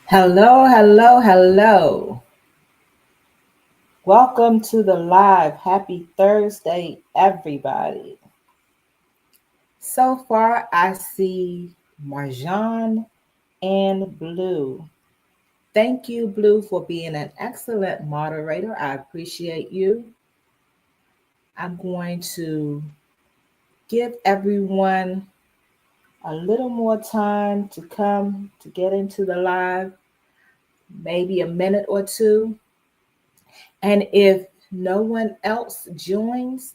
Hello, hello, hello. Welcome to the live. Happy Thursday, everybody. So far, I see Marjan and Blue. Thank you, Blue, for being an excellent moderator. I appreciate you. I'm going to give everyone a little more time to come to get into the live, maybe a minute or two. And if no one else joins,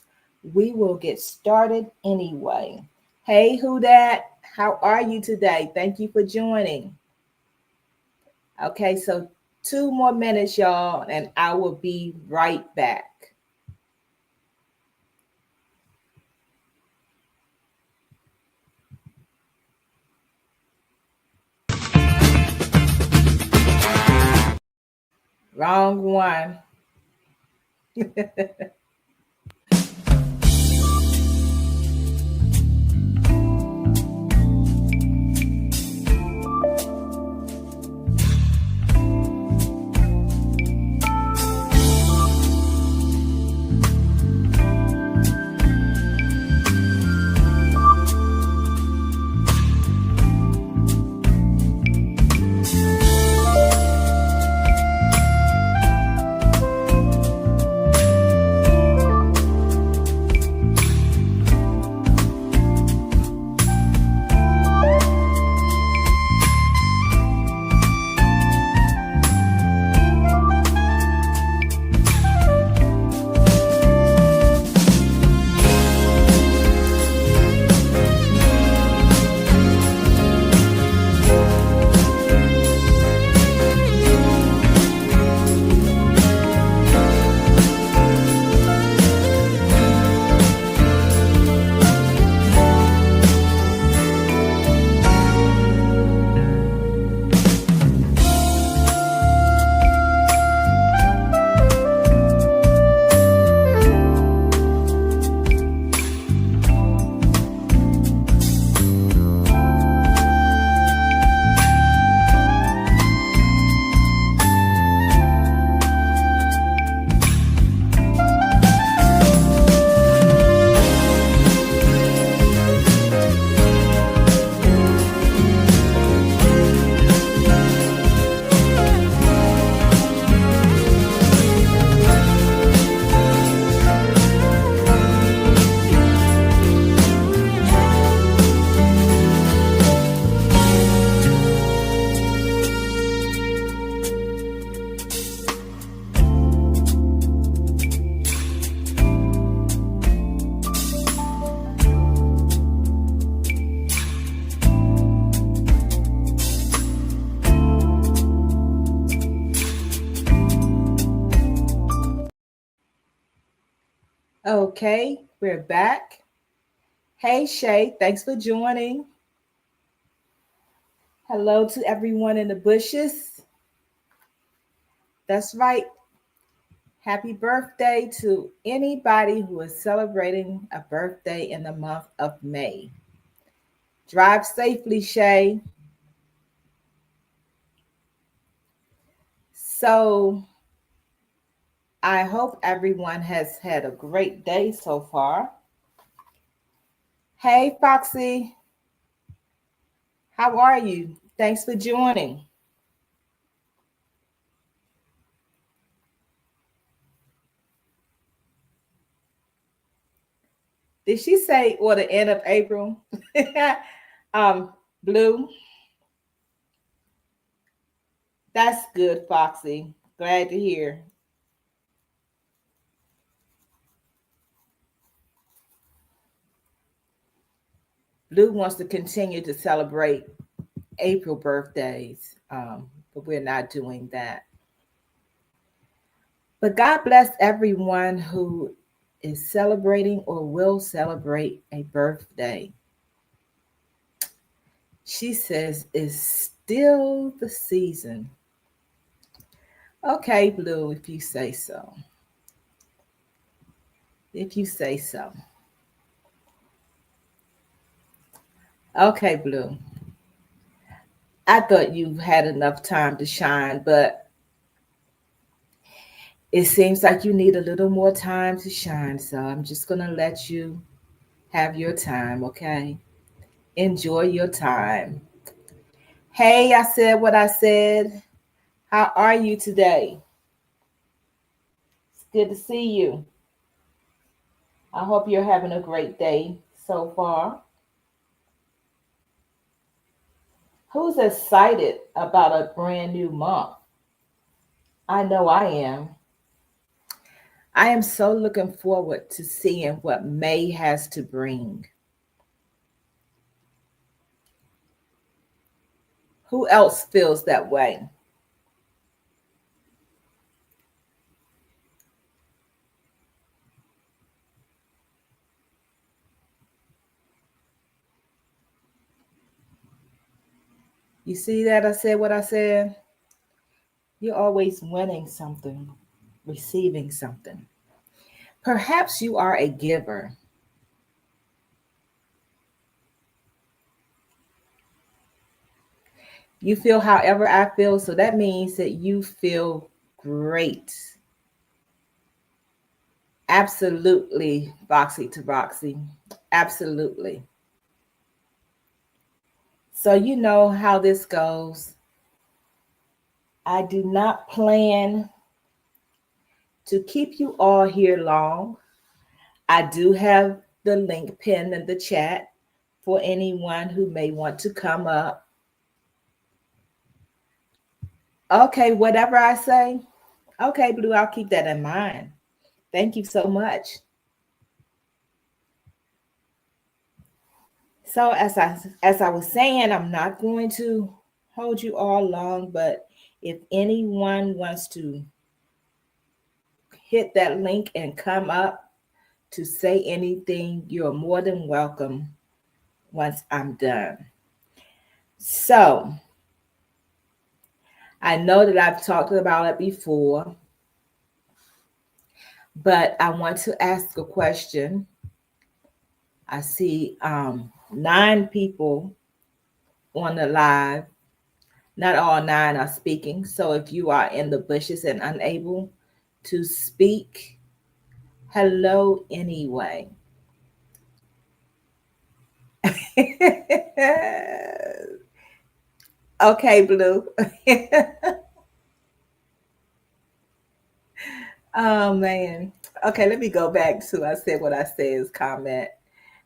we will get started anyway. Hey, who dat? How are you today? Thank you for joining. Okay, so 2 more minutes, y'all, and I will be right back. Wrong one. Okay, we're back. Hey, Shay, thanks for joining. Hello to everyone in the bushes. That's right. Happy birthday to anybody who is celebrating a birthday in the month of May. Drive safely, Shay. So, I hope everyone has had a great day so far. Hey, Foxy, how are you? Thanks for joining. Did she say or the end of April? um, Blue, that's good, Foxy. Glad to hear. Blue wants to continue to celebrate April birthdays, but we're not doing that. But God bless everyone who is celebrating or will celebrate a birthday. She says it's still the season. Okay, Blue, if you say so. If you say so. Okay, Blue. I thought you had enough time to shine, but it seems like you need a little more time to shine. So I'm just going to let you have your time, okay? Enjoy your time. Hey, I said what I said. How are you today? It's good to see you. I hope you're having a great day so far. Who's excited about a brand new month? I know I am. I am so looking forward to seeing what May has to bring. Who else feels that way? You see that I said what I said? You're always winning something, receiving something. Perhaps you are a giver. You feel however I feel, so that means that you feel great. Absolutely, Boxy to Boxy. Absolutely. So, you know how this goes. I do not plan to keep you all here long. I do have the link pinned in the chat for anyone who may want to come up. Okay, whatever I say. Okay, Blue, I'll keep that in mind. Thank you so much. So as I was saying, I'm not going to hold you all long, but if anyone wants to hit that link and come up to say anything, you're more than welcome once I'm done. So I know that I've talked about it before, but I want to ask a question. I see 9 people on the live. Not all 9 are speaking. So if you are in the bushes and unable to speak, hello anyway. Okay, Blue. Oh man. Okay, let me go back to I said what I said is comment.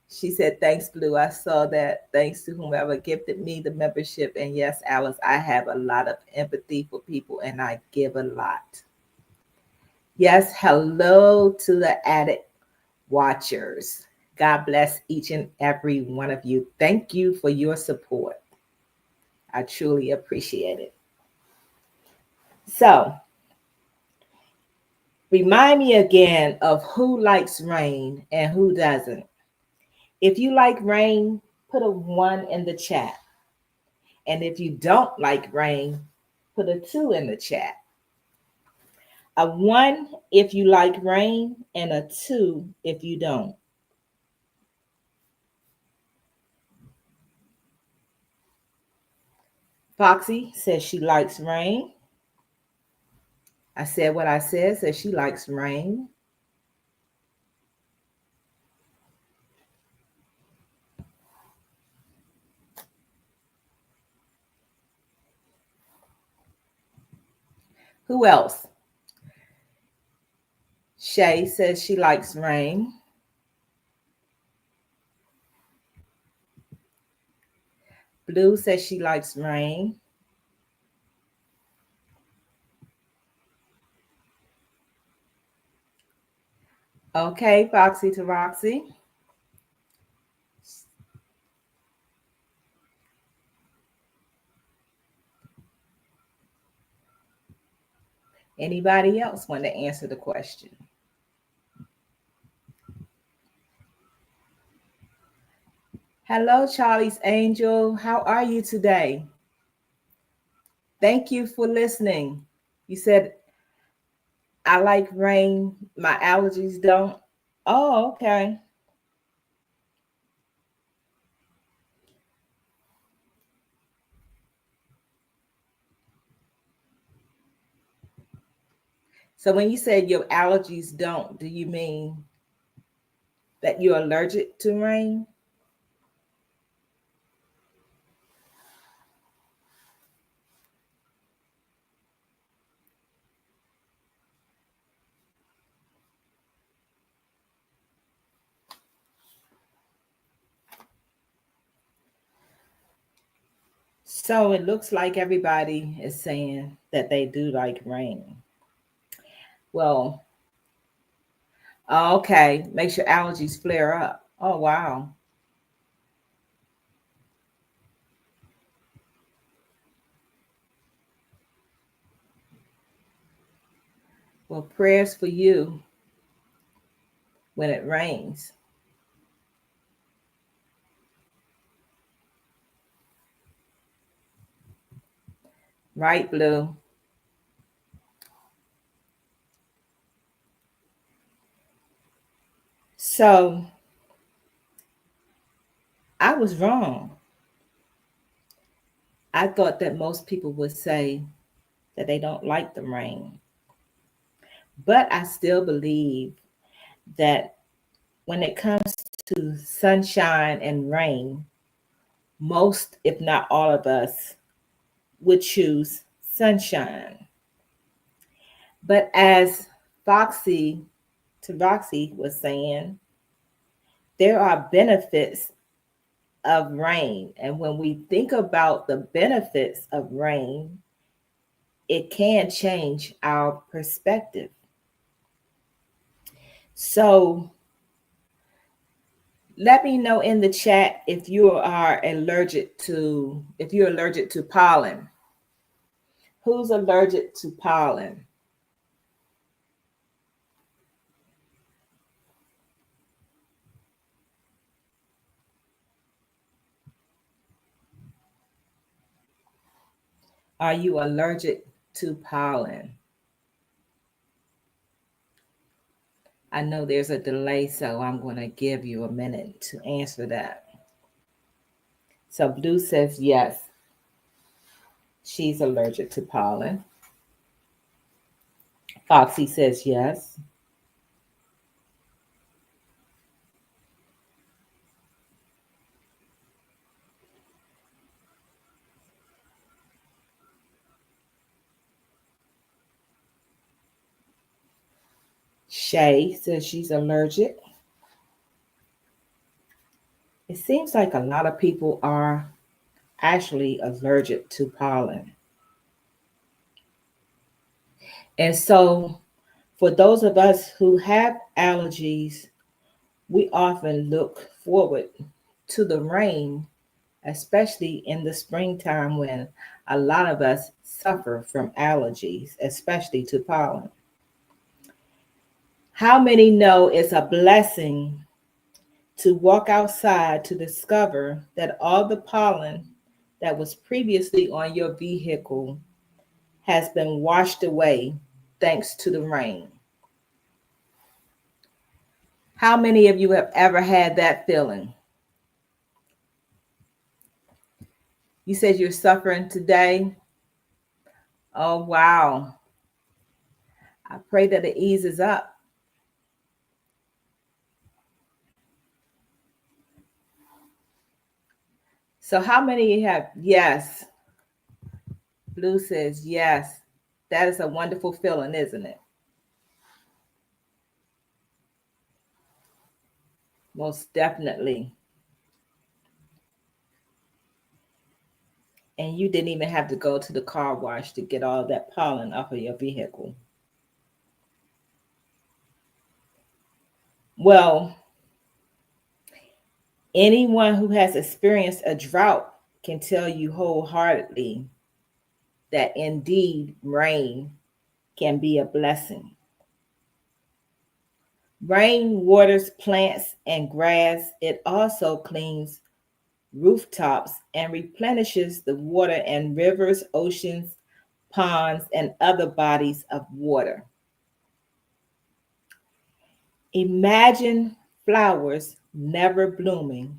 She said, thanks, Blue. I saw that. Thanks to whomever gifted me the membership. And yes, Alice, I have a lot of empathy for people and I give a lot. Yes, hello to the Addict Watchers. God bless each and every one of you. Thank you for your support. I truly appreciate it. So, remind me again of who likes rain and who doesn't. If you like rain, put a 1 in the chat. And if you don't like rain, put a 2 in the chat. A 1 if you like rain and a 2 if you don't. Foxy says she likes rain. I said what I says she likes rain. Who else? Shay says she likes rain. Blue says she likes rain. Okay, Foxy to Roxy. Anybody else want to answer the question? Hello, Charlie's Angel. How are you today? Thank you for listening. You said, I like rain. My allergies don't. Oh, okay. So when you said your allergies don't, do you mean that you're allergic to rain? So it looks like everybody is saying that they do like rain. Well, okay, makes your allergies flare up. Oh, wow. Well, prayers for you when it rains. Right, Blue? So I was wrong. I thought that most people would say that they don't like the rain. But I still believe that when it comes to sunshine and rain, most, if not all of us, would choose sunshine. But as Foxy to Roxy was saying, there are benefits of rain. And when we think about the benefits of rain, it can change our perspective. So let me know in the chat if you're allergic to pollen. Who's allergic to pollen? Are you allergic to pollen? I know there's a delay, so I'm going to give you a minute to answer that. So Blue says yes, she's allergic to pollen. Foxy says yes. Shay says she's allergic. It seems like a lot of people are actually allergic to pollen. And so, for those of us who have allergies, we often look forward to the rain, especially in the springtime when a lot of us suffer from allergies, especially to pollen. How many know it's a blessing to walk outside to discover that all the pollen that was previously on your vehicle has been washed away thanks to the rain? How many of you have ever had that feeling? You said you're suffering today. Oh, wow. I pray that it eases up. So, how many have yes? Blue says yes. That is a wonderful feeling, isn't it? Most definitely. And you didn't even have to go to the car wash to get all that pollen off of your vehicle. Well, anyone who has experienced a drought can tell you wholeheartedly that indeed rain can be a blessing. Rain waters plants and grass. It also cleans rooftops and replenishes the water in rivers, oceans, ponds, and other bodies of water. Imagine flowers never blooming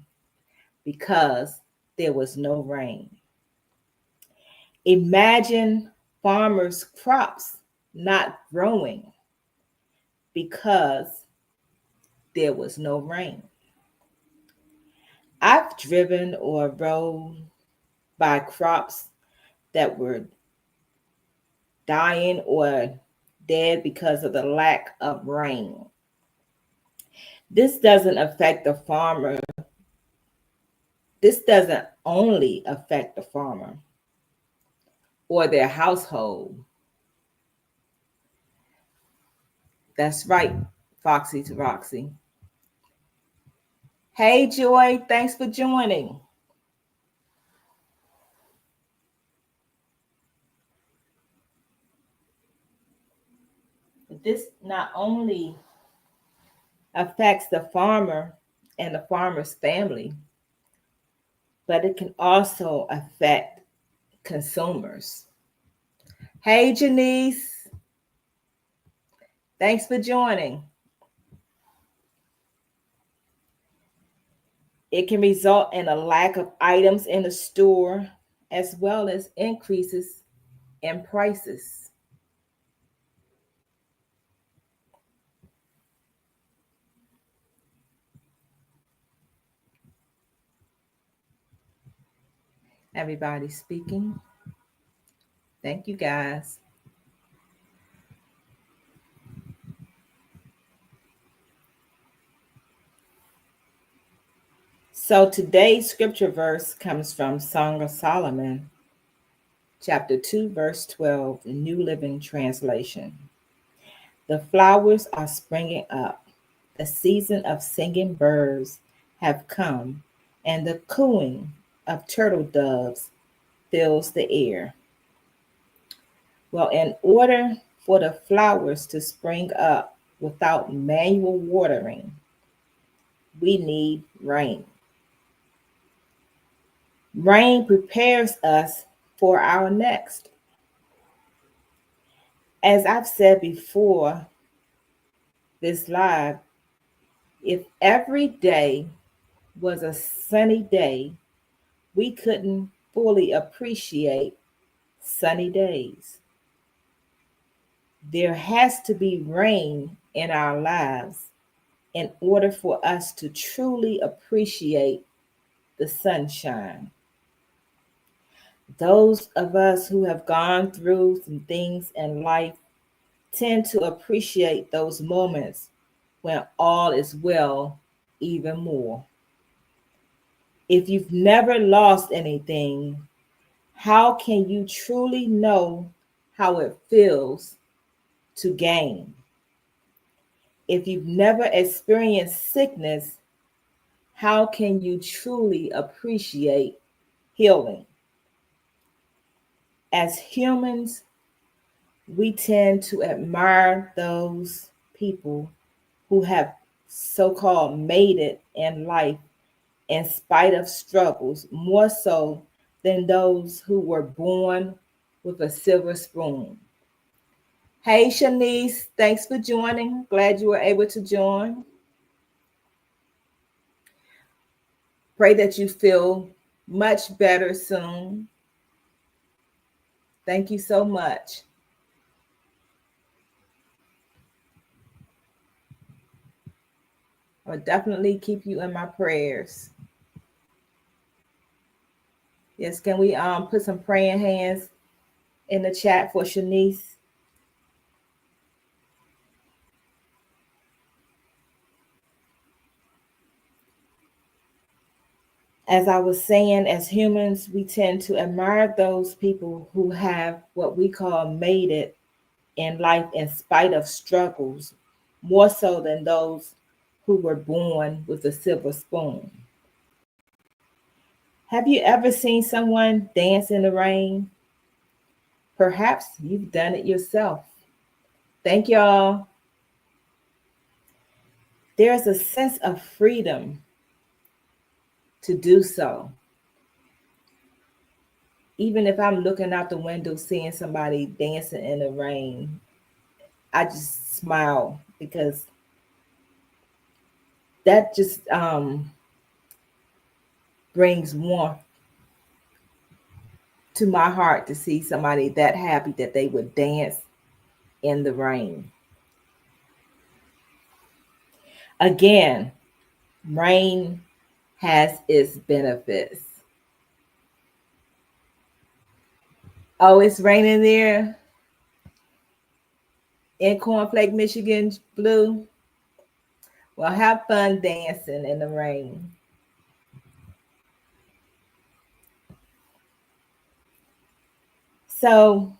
because there was no rain. Imagine farmers' crops not growing because there was no rain. I've driven or rode by crops that were dying or dead because of the lack of rain. This doesn't affect the farmer. This doesn't only affect the farmer or their household. That's right, Foxy to Roxy. Hey, Joy, thanks for joining. This not only affects the farmer and the farmer's family, but it can also affect consumers. Hey, Janice, thanks for joining. It can result in a lack of items in the store as well as increases in prices. Everybody speaking. Thank you, guys. So today's scripture verse comes from Song of Solomon, chapter 2, verse 12, the New Living Translation. The flowers are springing up. The season of singing birds have come, and the cooing of turtle doves fills the air. Well, in order for the flowers to spring up without manual watering, we need rain. Rain prepares us for our next. As I've said before, this live, if every day was a sunny day, we couldn't fully appreciate sunny days. There has to be rain in our lives in order for us to truly appreciate the sunshine. Those of us who have gone through some things in life tend to appreciate those moments when all is well even more. If you've never lost anything, how can you truly know how it feels to gain? If you've never experienced sickness, how can you truly appreciate healing? As humans, we tend to admire those people who have so-called made it in life in spite of struggles, more so than those who were born with a silver spoon. Hey, Shanice, thanks for joining. Glad you were able to join. Pray that you feel much better soon. Thank you so much. I'll definitely keep you in my prayers. Yes, can we put some praying hands in the chat for Shanice? As I was saying, as humans, we tend to admire those people who have what we call made it in life in spite of struggles, more so than those who were born with a silver spoon. Have you ever seen someone dance in the rain? Perhaps you've done it yourself. Thank y'all. There's a sense of freedom to do so. Even if I'm looking out the window seeing somebody dancing in the rain, I just smile because that just brings warmth to my heart to see somebody that happy that they would dance in the rain. Again, rain has its benefits. Oh, it's raining there in Cornflake, Michigan, Blue. Well, have fun dancing in the rain. So,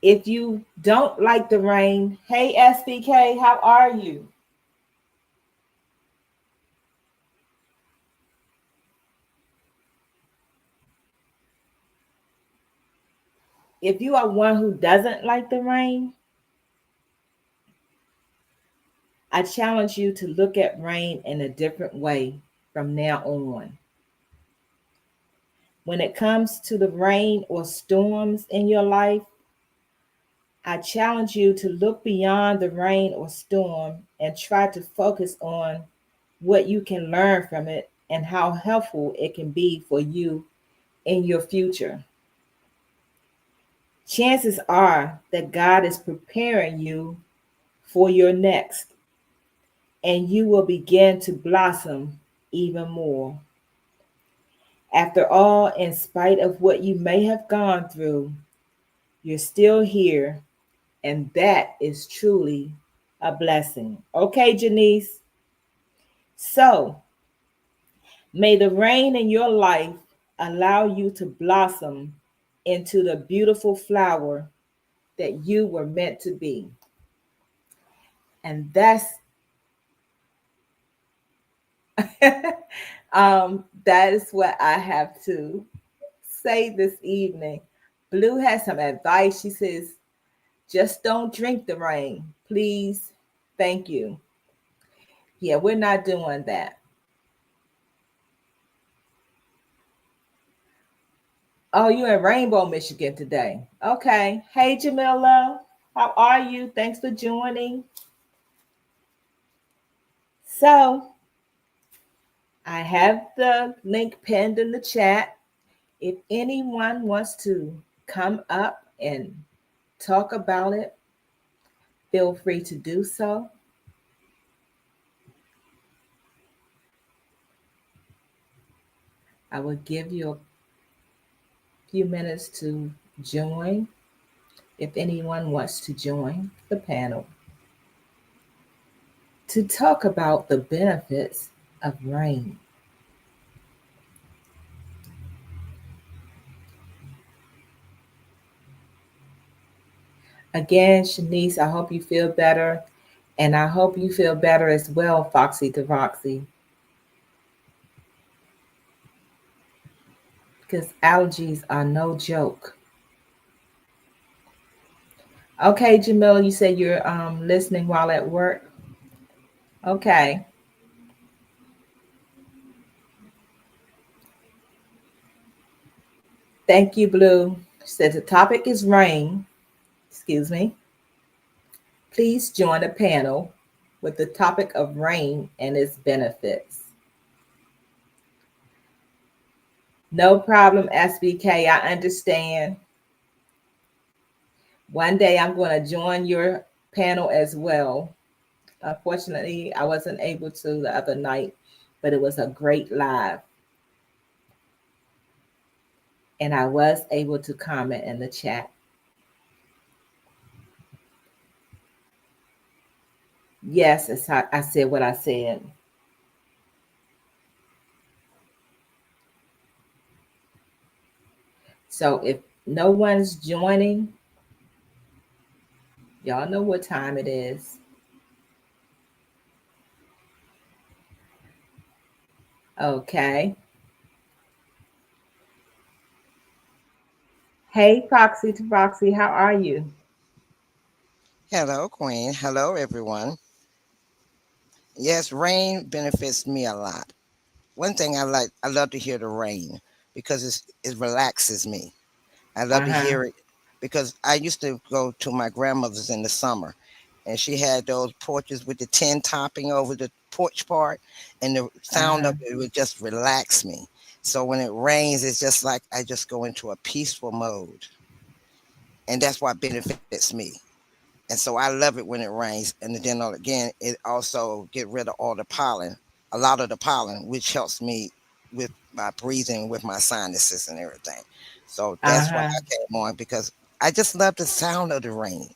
if you don't like the rain, hey SBK, how are you? If you are one who doesn't like the rain, I challenge you to look at rain in a different way from now on. When it comes to the rain or storms in your life, I challenge you to look beyond the rain or storm and try to focus on what you can learn from it and how helpful it can be for you in your future. Chances are that God is preparing you for your next, and you will begin to blossom even more. After all, in spite of what you may have gone through, you're still here, and that is truly a blessing. Okay, Janice? So, may the rain in your life allow you to blossom into the beautiful flower that you were meant to be. And that is what I have to say this evening. Blue has some advice. She says, just don't drink the rain, please. Thank you. Yeah, we're not doing that. Oh, you're in Rainbow, Michigan today. Okay. Hey, Jamila. How are you? Thanks for joining. So, I have the link pinned in the chat. If anyone wants to come up and talk about it, feel free to do so. I will give you a few minutes to join if anyone wants to join the panel to talk about the benefits of rain. Again, Shanice, I hope you feel better. And I hope you feel better as well, Foxy to Roxy, because allergies are no joke. Okay, Jamila, you said you're listening while at work. Okay. Thank you, Blue. Said the topic is rain. Excuse me. Please join the panel with the topic of rain and its benefits. No problem, SBK. I understand. One day I'm going to join your panel as well. Unfortunately, I wasn't able to the other night, but it was a great live. And I was able to comment in the chat. Yes, it's how I said what I said. So if no one's joining, y'all know what time it is. Okay. Hey, Foxy to Foxy, how are you? Hello, Queen. Hello, everyone. Yes, rain benefits me a lot. One thing I love to hear the rain because it relaxes me. I love Uh to huh. hear it because I used to go to my grandmother's in the summer, and she had those porches with the tin topping over the porch part, and the Uh sound huh. of it would just relax me. So when it rains, it's just like I just go into a peaceful mode, and that's what benefits me. And so I love it when it rains. And then again, it also get rid of all the pollen, a lot of the pollen, which helps me with my breathing, with my sinuses and everything. So that's why Uh-huh. I came on, because I just love the sound of the rain.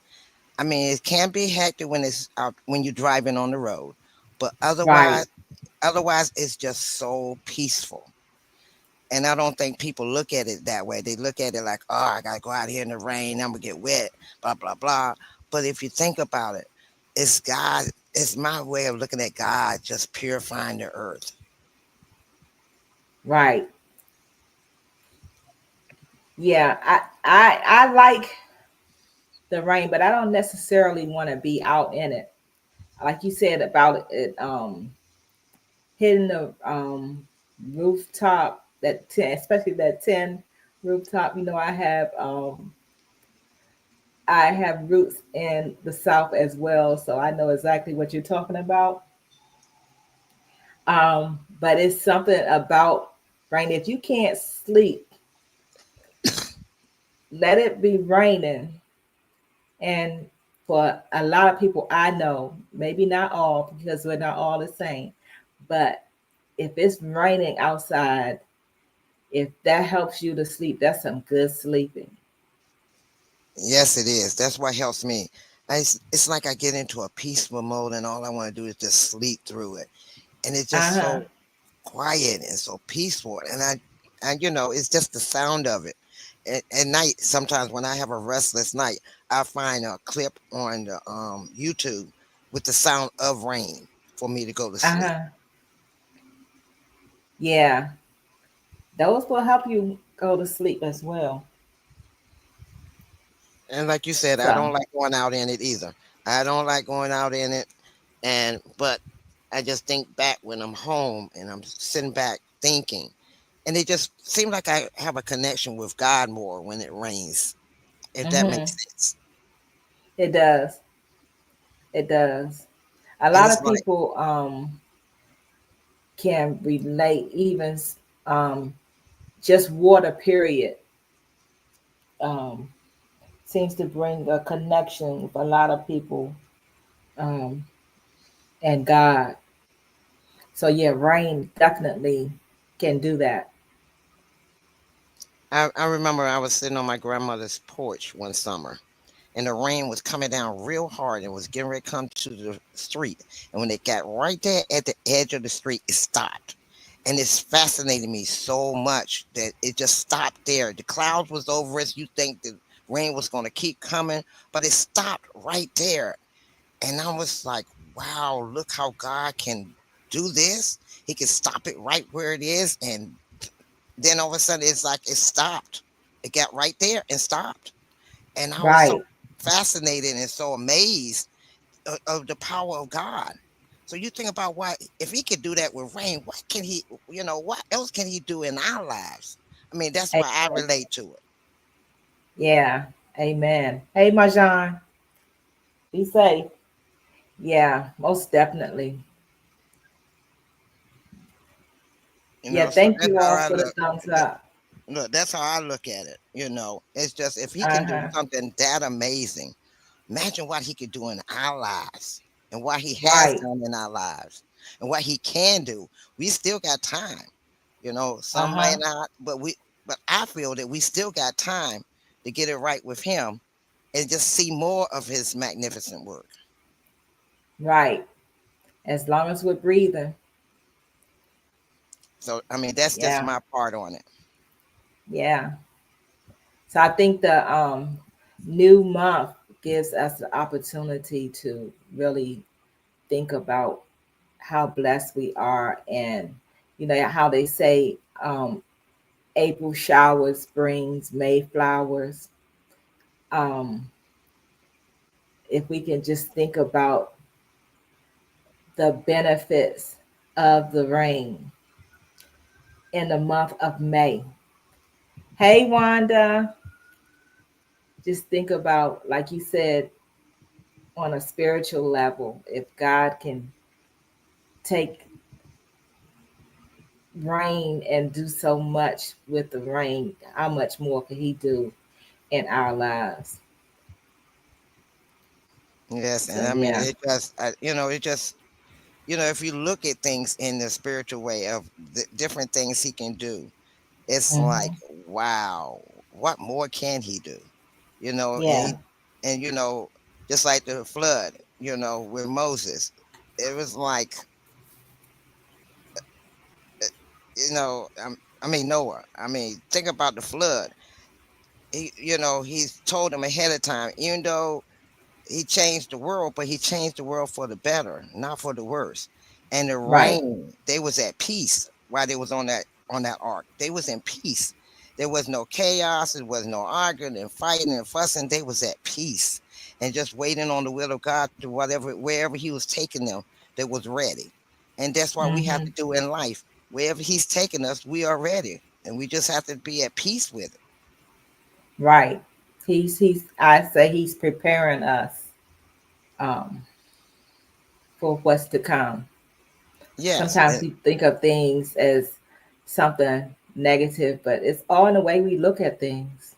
I mean, it can be hectic when it's out, when you're driving on the road, but Right. otherwise it's just so peaceful. And I don't think people look at it that way. They look at it like, oh, I gotta go out here in the rain, I'm gonna get wet, blah blah blah. But if you think about it, it's God. It's my way of looking at God just purifying the earth. Right. Yeah. I like the rain, but I don't necessarily want to be out in it. Like you said about it, hitting the rooftop, that 10, especially that 10 rooftop. I have roots in the South as well, so I know exactly what you're talking about. But it's something about rain. If you can't sleep, let it be raining. And for a lot of people I know, maybe not all because we're not all the same, but if it's raining outside, if that helps you to sleep, that's some good sleeping. Yes, it is. That's what helps me. It's like I get into a peaceful mode, and all I want to do is just sleep through it. And it's just Uh-huh. so quiet and so peaceful. And it's just the sound of it. At night, sometimes when I have a restless night, I find a clip on the YouTube with the sound of rain for me to go to sleep. Uh-huh. Yeah. Those will help you go to sleep as well. And like you said, I So don't like going out in it either. I don't like going out in it, and but I just think back when I'm home and I'm sitting back thinking, and it just seems like I have a connection with God more when it rains, if that makes mhm, sense. it does. It does. A And lot it's of like, people can relate even um just water period um seems to bring a connection with a lot of people um and God. So yeah, rain definitely can do that. I remember I was sitting on my grandmother's porch one summer, and the rain was coming down real hard and was getting ready to come to the street. And when it got right there at the edge of the street, it stopped. And it's fascinated me so much that it just stopped there. The clouds was over us. You think the rain was going to keep coming, but it stopped right there. And I was like, wow, look how God can do this. He can stop it right where it is. And then all of a sudden, it's like it stopped. It got right there and stopped. And I was so Right. fascinated and so amazed of the power of God. So you think about what if he could do that with rain, what can he, what else can he do in our lives? I mean, that's why I Amen. relate to it. Yeah. Amen. Hey Majan, be safe. Yeah, most definitely. Yeah, So thank that's you how all I for the look. thumbs up. Look, that's how I look at it. It's just if he can do Uh-huh. something that amazing, imagine what he could do in our lives and what he has Right. done in our lives and what he can do. We still got time. Some might Uh-huh. not, but I feel that we still got time to get it right with him and just see more of his magnificent work. Right. As long as we're breathing. So I mean, that's just Yeah. my part on it. Yeah. So I think the new month gives us the opportunity to really think about how blessed we are, and how they say April showers brings May flowers. Um, if we can just think about the benefits of the rain in the month of May. Hey, Wanda, just think about, like you said, on a spiritual level, if God can take rain and do so much with the rain, how much more can He do in our lives? Yes, and So I mean yeah. it just, it just, if you look at things in the spiritual way of the different things he can do, it's like, Hmm. wow, what more can he do? And Yeah. just like the flood, with Moses, it was like, uh, I mean Noah. I mean, think about the flood. He's told him ahead of time, even though he changed the world, but he changed the world for the better, not for the worse. And the Right. rain, they was at peace while they was on that ark. They was in peace. There was no chaos. There was no arguing and fighting and fussing. They was at peace and just waiting on the will of God to wherever He was taking them. They was ready, and that's what we have Hmm. to do in life. Wherever He's taking us, we are ready, and we just have to be at peace with it. Right. He's. I say he's preparing us um, for what's to come. Yes, Sometimes we think of things as something negative, but it's all in the way we look at things.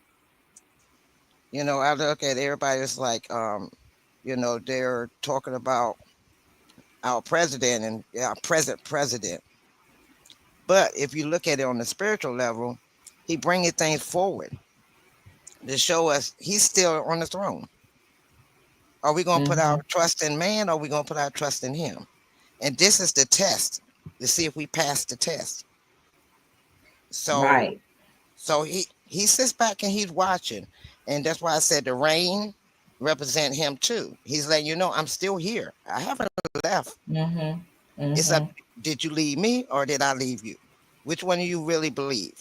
I look at everybody's like, they're talking about our president and our present president. But if you look at it on the spiritual level, he bringing things forward to show us he's still on the throne. Are we going to put Hmm. our trust in man, or are we going to put our trust in him? And this is the test to see if we pass the test. So, Right. so he sits back and he's watching, and that's why I said the rain represent him too. He's letting you know I'm still here. I haven't left. Hmm. It's up. Hmm. Did you leave me or did I leave you? Which one do you really believe?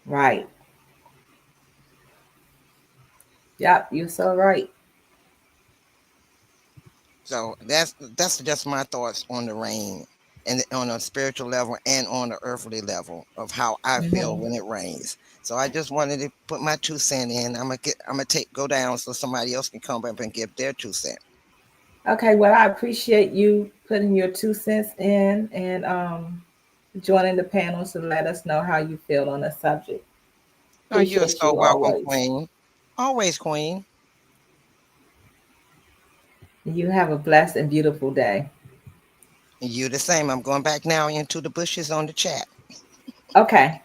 Right. Yep. You're so right. So that's just my thoughts on the rain, and on a spiritual level and on the earthly level of how I feel Hmm. when it rains. So I just wanted to put my 2 cents in. I'm gonna go down so somebody else can come up and give their 2 cents. Okay. Well, I appreciate you putting your 2 cents in and joining the panel to let us know how you feel on the subject. Oh, you're Appreciate so you welcome, always. Queen. Always, Queen. You have a blessed and beautiful day. You the same. I'm going back now into the bushes on the chat. Okay.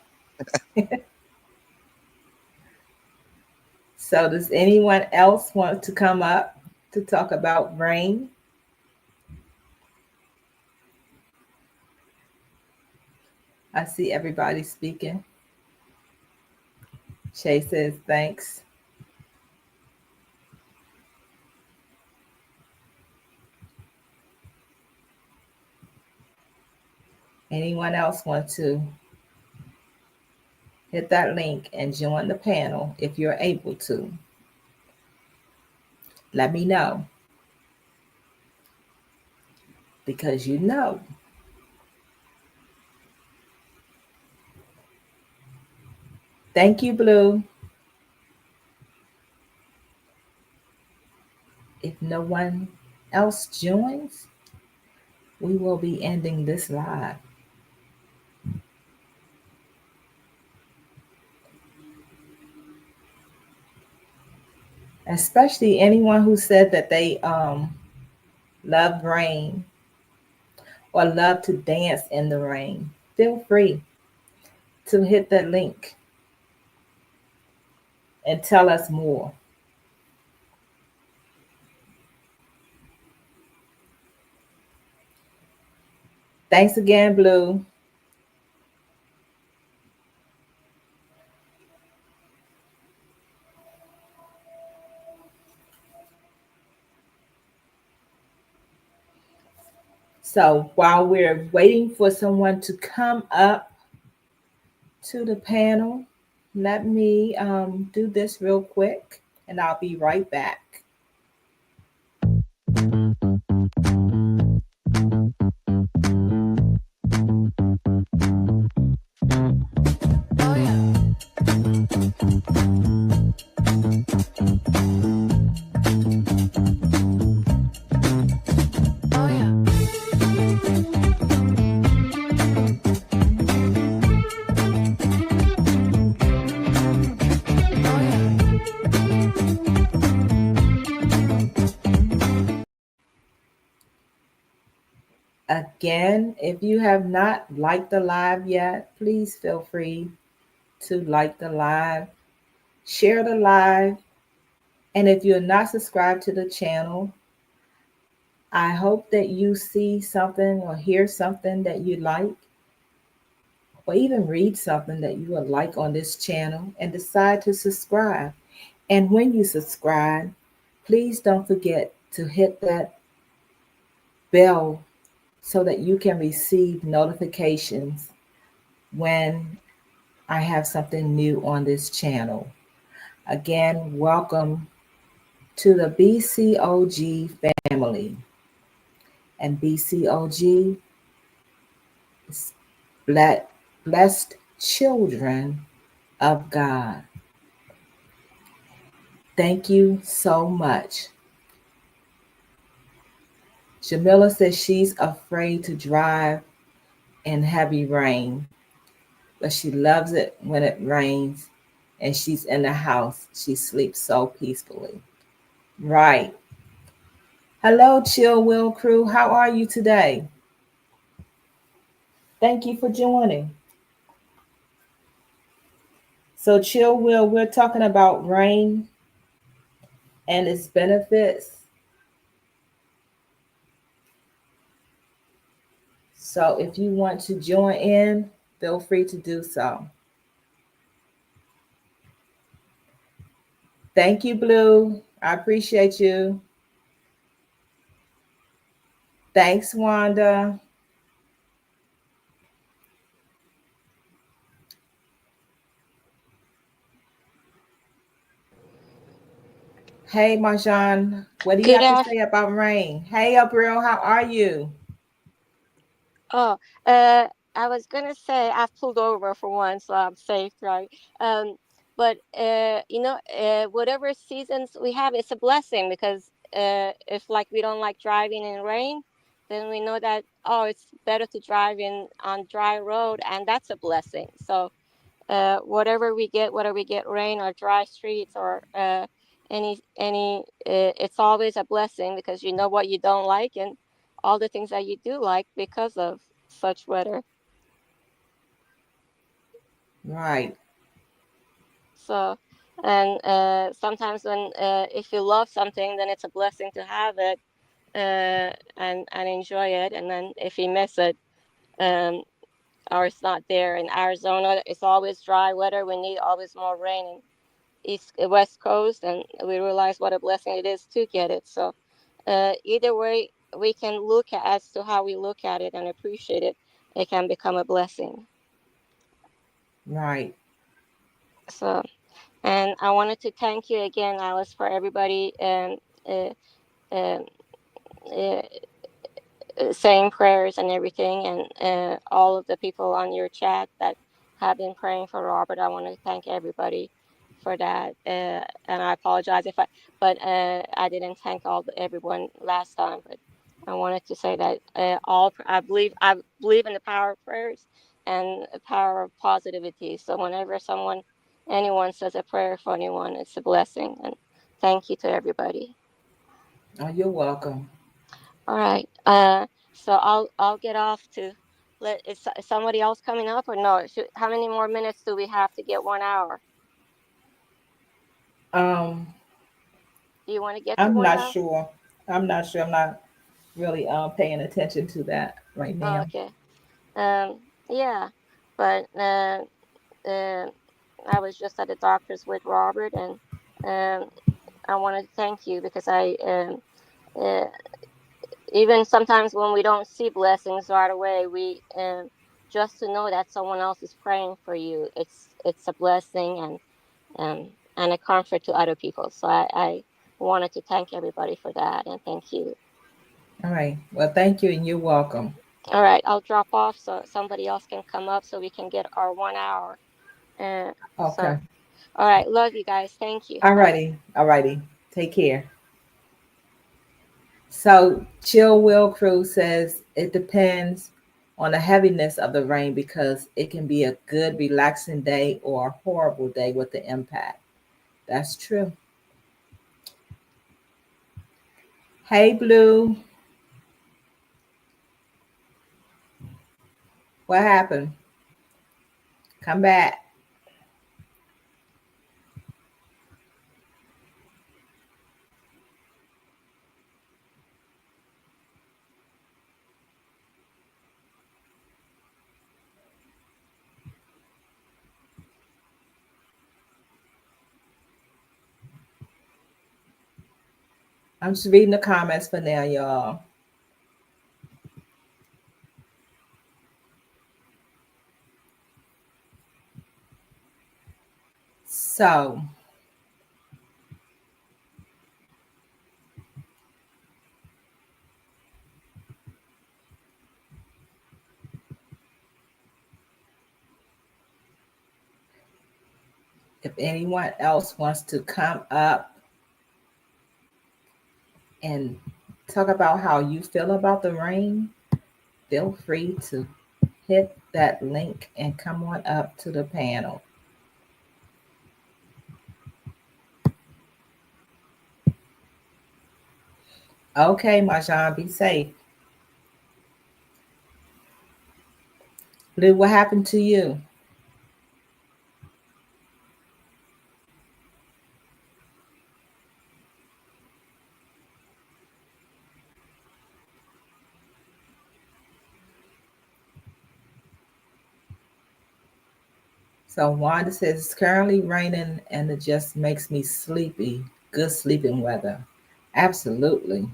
So, does anyone else want to come up to talk about rain? I see everybody speaking. Shay says thanks. Anyone else want to hit that link and join the panel if you're able to? Let me know because you know. Thank you, Blue. If no one else joins, we will be ending this live. Especially anyone who said that they love rain or love to dance in the rain. Feel free to hit that link and tell us more. Thanks again, Blue. So while we're waiting for someone to come up to the panel, let me do this real quick and I'll be right back. Oh yeah. Oh yeah. Oh yeah. Again, if you have not liked the live yet, please feel free to like the live, share the live, and if you're not subscribed to the channel, I hope that you see something or hear something that you like, or even read something that you would like on this channel and decide to subscribe. And when you subscribe, please don't forget to hit that bell so that you can receive notifications when I have something new on this channel. Again, welcome to the BCOG family. And BCOG is blessed children of God. Thank you so much. Jamila says she's afraid to drive in heavy rain, but she loves it when it rains and she's in the house. She sleeps so peacefully. Right. Hello, Chill Will crew. How are you today? Thank you for joining. So, Chill Will, we're talking about rain and its benefits. So, if you want to join in, feel free to do so. Thank you, Blue. I appreciate you. Thanks, Wanda. Hey, Marjan, what do you Good have to af- say about rain? Hey, Abril, how are you? Oh, I was gonna say I've pulled over for once, so I'm safe, right? Um, but whatever seasons we have, it's a blessing because if like we don't like driving in rain, then we know that it's better to drive in on dry road, and that's a blessing. So whatever we get, whether we get rain or dry streets or it's always a blessing because you know what you don't like and all the things that you do like because of such weather. Right, So, and sometimes when if you love something, then it's a blessing to have it and enjoy it. And then if you miss it, um, or it's not there in Arizona, it's always dry weather. We need always more rain west coast, and we realize what a blessing it is to get it. So either way we can look at as to how we look at it and appreciate it, it can become a blessing. right, So, and I wanted to thank you again, Alice, for everybody uh, um, uh, saying prayers and everything, and all of the people on your chat that have been praying for Robert. I want to thank everybody for that, and I apologize if I didn't thank everyone last time. But I wanted to say that I believe in the power of prayers and the power of positivity. So whenever anyone says a prayer for anyone, it's a blessing. And thank you to everybody. oh, you're welcome. All right. So I'll get off to is somebody else coming up or no? How many more minutes do we have to get 1 hour? Um, Do you want to get to I'm one not hour? sure. I'm not sure. I'm not really paying attention to that right Oh, now. okay. Yeah, but uh, I was just at the doctor's with Robert, and um, I wanted to thank you because uh, even sometimes when we don't see blessings right away, we just to know that someone else is praying for you, it's a blessing and a comfort to other people. So I wanted to thank everybody for that and thank you. All right. Well, thank you, and you're welcome. All right, I'll drop off so somebody else can come up so we can get our 1 hour. So Okay. all right, love you guys. Thank you. All Bye. righty. All righty. Take care. So, Chill Will Crew says it depends on the heaviness of the rain because it can be a good, relaxing day or a horrible day with the impact. That's true. Hey, Blue. What happened? Come back. I'm just reading the comments for now, y'all. So, if anyone else wants to come up and talk about how you feel about the rain, feel free to hit that link and come on up to the panel. Okay, Marjan, be safe. Blue, what happened to you? So Wanda says it's currently raining and it just makes me sleepy. Good sleeping weather. Absolutely.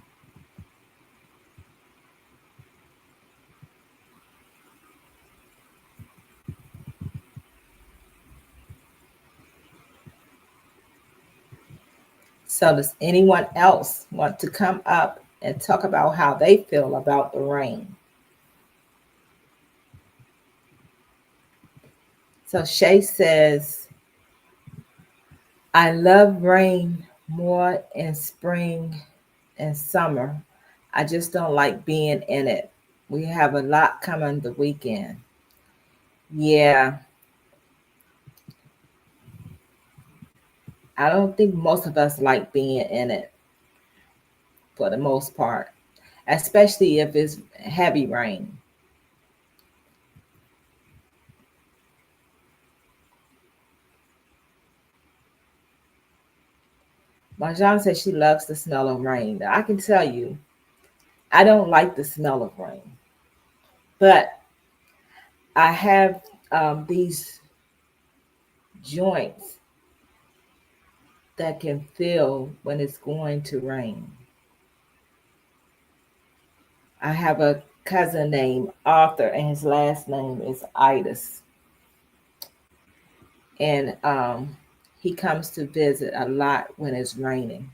So does anyone else want to come up and talk about how they feel about the rain? So Shay says, I love rain more in spring and summer. I just don't like being in it. We have a lot coming the weekend. Yeah, I don't think most of us like being in it for the most part, especially if it's heavy rain. Marjan says she loves the smell of rain. I can tell you, I don't like the smell of rain, but I have these joints that can feel when it's going to rain. I have a cousin named Arthur, and his last name is Itis. And he comes to visit a lot when it's raining.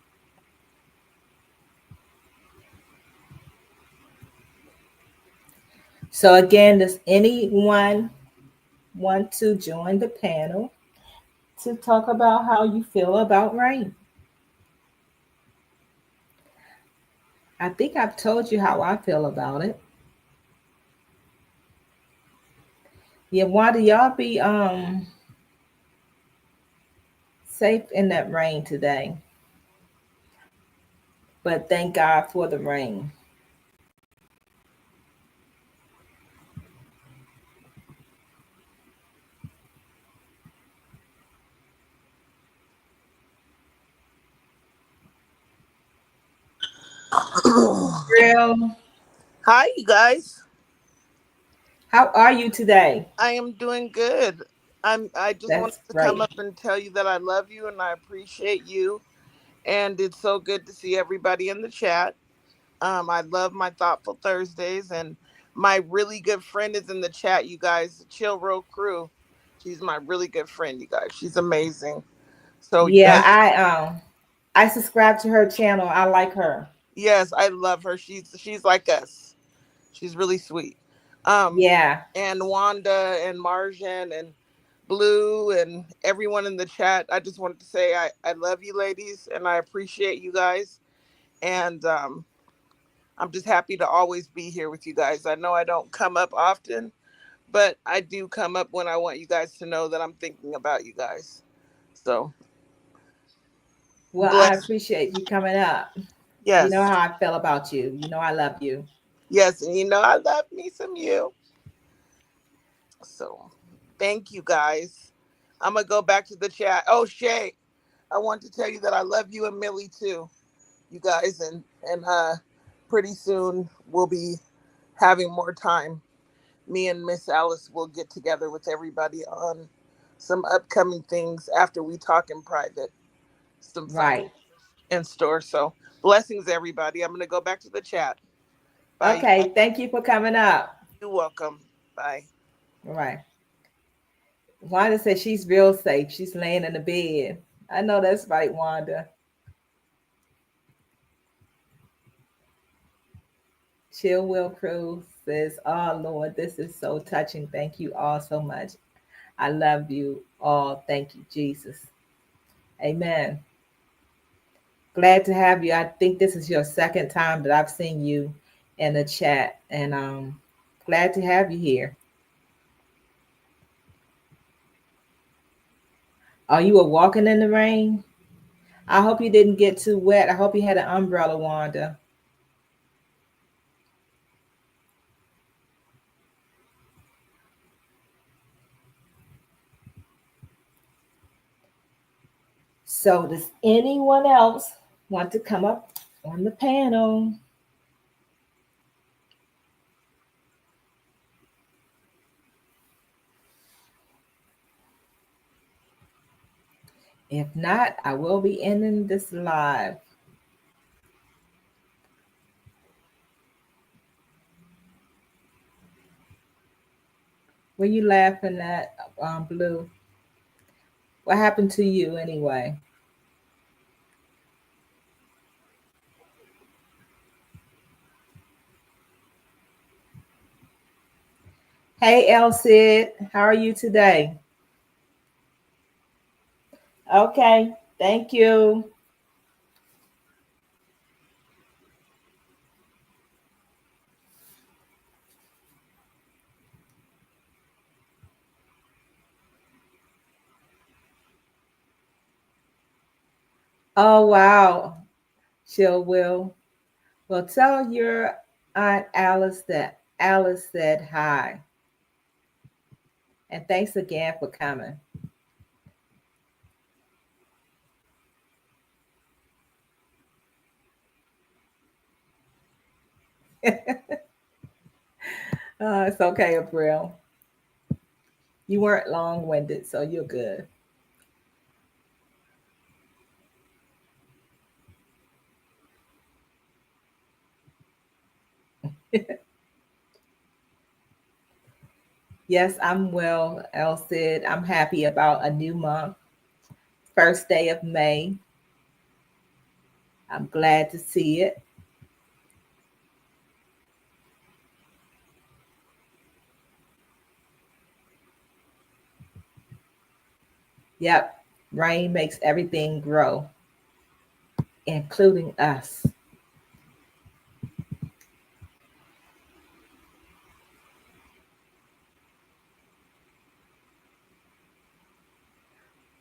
So, again, does anyone want to join the panel to talk about how you feel about rain? I think I've told you how I feel about it. Yeah, why do y'all be safe in that rain today? But thank God for the rain. Real, Hi, you guys. how are you today? I am doing good. I just wanted That's to come great. up and tell you that I love you and I appreciate you. And it's so good to see everybody in the chat. I love my thoughtful Thursdays, and my really good friend is in the chat. You guys, the Chill Row crew. She's my really good friend. You guys, she's amazing. So you Yeah, guys, I subscribe to her channel. I like her. yes, I love her. She's like us. She's really sweet. Um, Yeah. and Wanda and Marjan and Blue and everyone in the chat. I just wanted to say I love you ladies and I appreciate you guys. And I'm just happy to always be here with you guys. I know I don't come up often, but I do come up when I want you guys to know that I'm thinking about you guys. So Well, I bless. appreciate you coming up. You know Yes. how I feel about you. You know I love you. Yes. And you know, I love me some you. So thank you guys. I'm gonna go back to the chat. Oh, Shay, I want to tell you that I love you and Millie too. You guys, and pretty soon we'll be having more time. Me and Miss Alice will get together with everybody on some upcoming things after we talk in private. Some fun Right. in store. So blessings, everybody. I'm gonna go back to the chat. Bye, you guys. Okay. Thank you for coming up. You're welcome. Bye. All right. Wanda said she's real safe. She's laying in the bed. I know that's right, Wanda. Chill Will Cruz says, "Oh Lord, this is so touching. Thank you all so much. I love you all. Thank you, Jesus. Amen. Glad to have you. I think this is your second time that I've seen you in the chat, and glad to have you here. Oh, you were walking in the rain? I hope you didn't get too wet. I hope you had an umbrella, Wanda. So, does anyone else want to come up on the panel? If not, I will be ending this live. Were you laughing at, Blue? What happened to you anyway? Hey, El Cid, how are you today? Okay, thank you. Oh, wow, Chill Will. Well, tell your Aunt Alice that Alice said hi. And thanks again for coming. It's okay, April. You weren't long winded, so you're good. Yes, I'm well, El Cid. I'm happy about a new month, first day of May. I'm glad to see it. Yep, rain makes everything grow, including us.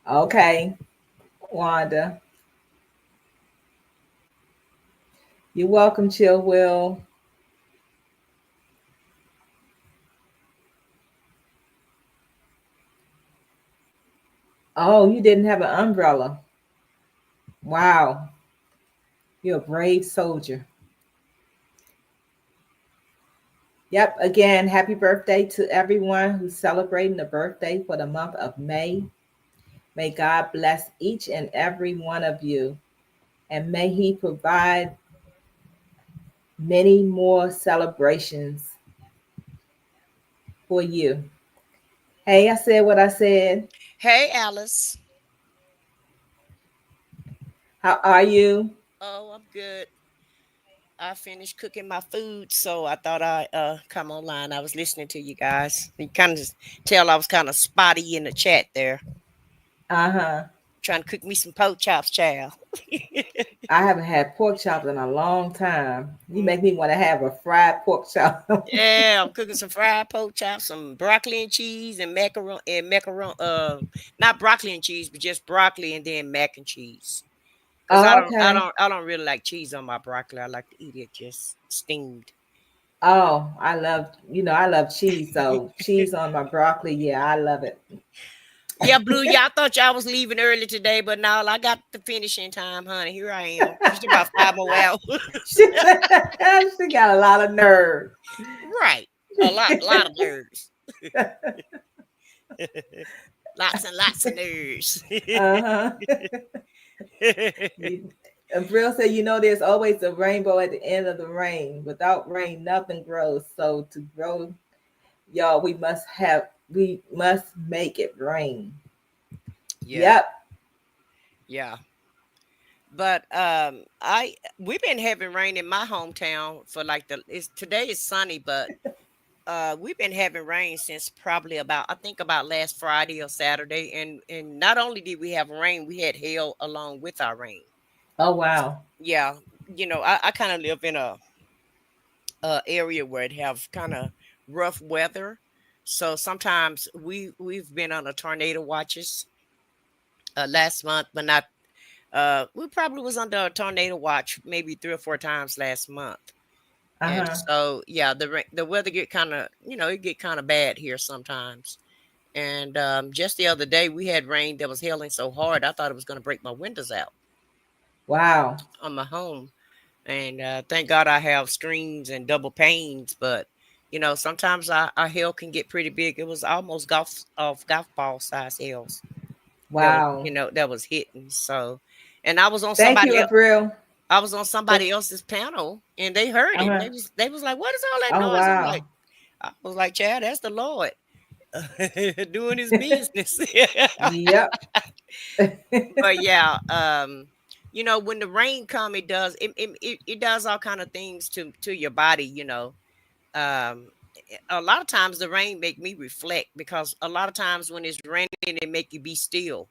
Okay, Wanda. You're welcome, Chill Will. Oh, you didn't have an umbrella. Wow, you're a brave soldier. Yep, again, happy birthday to everyone who's celebrating the birthday for the month of May. May God bless each and every one of you, and may He provide many more celebrations for you. Hey, I said what I said. Hey, Alice. How are you? Oh, I'm good. I finished cooking my food, so I thought I'd come online. I was listening to you guys. You kind of tell I was kind of spotty in the chat there, Uh huh. trying to cook me some pork chops, child. I haven't had pork chops in a long time. You make Mm. me want to have a fried pork chop. Yeah, I'm cooking some fried pork chops, some broccoli and cheese, and macaron. Not broccoli and cheese, but just broccoli and then mac and cheese. Cause Oh, okay. I don't really like cheese on my broccoli. I like to eat it just steamed. Oh, I love cheese. So cheese on my broccoli. Yeah, I love it. Yeah, Blue, y'all thought y'all was leaving early today, but no, I got the finishing time, honey. Here I am. Just about 5 more hours. she, she got a lot of nerve. Right. A lot of nerves. Lots and lots of nerves. Uh-huh. You, and Brill said, there's always a rainbow at the end of the rain. Without rain, nothing grows. So to grow, y'all, we must make it rain. Yeah. Yep. Yeah. But we've been having rain in my hometown for like today is sunny, but we've been having rain since probably about last Friday or Saturday, and not only did we have rain, we had hail along with our rain. Oh wow. Yeah, I kind of live in a area where it have kind of rough weather, so sometimes we've been on a tornado watches last month, but not. We probably was under a tornado watch maybe 3 or 4 times last month. And Uh-huh. so, yeah, the weather get kind of, it get kind of bad here sometimes. And just the other day, we had rain that was hailing so hard, I thought it was going to break my windows out Wow. on my home. And thank God I have screens and double panes. But, sometimes our hail can get pretty big. It was almost golf ball size hails Wow. that was hitting. So, and I was on Thank you, somebody April. I was on somebody else's panel and they heard it. Uh-huh. They was like, "What is all that Oh noise?" wow. I was like, "Chad, that's the Lord doing his business." Yep. But yeah, when the rain come, it does all kind of things to your body. Um, a lot of times the rain make me reflect because a lot of times when it's raining, it make you be still.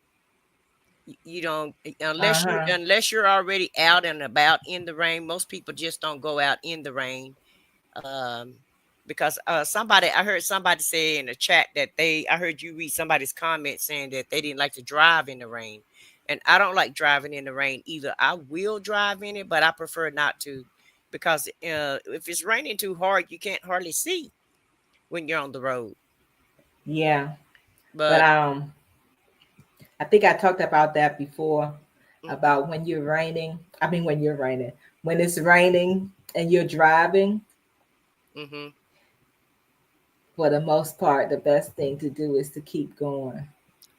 You don't Uh-huh. unless you're already out and about in the rain. Most people just don't go out in the rain, um because I heard somebody say in the chat that I heard you read somebody's comment saying that they didn't like to drive in the rain, and I don't like driving in the rain either. I will drive in it, but I prefer not to, because if it's raining too hard you can't hardly see when you're on the road. Yeah. But But I think I talked about that before mhm, about when it's raining and you're driving, mhm. for the most part, the best thing to do is to keep going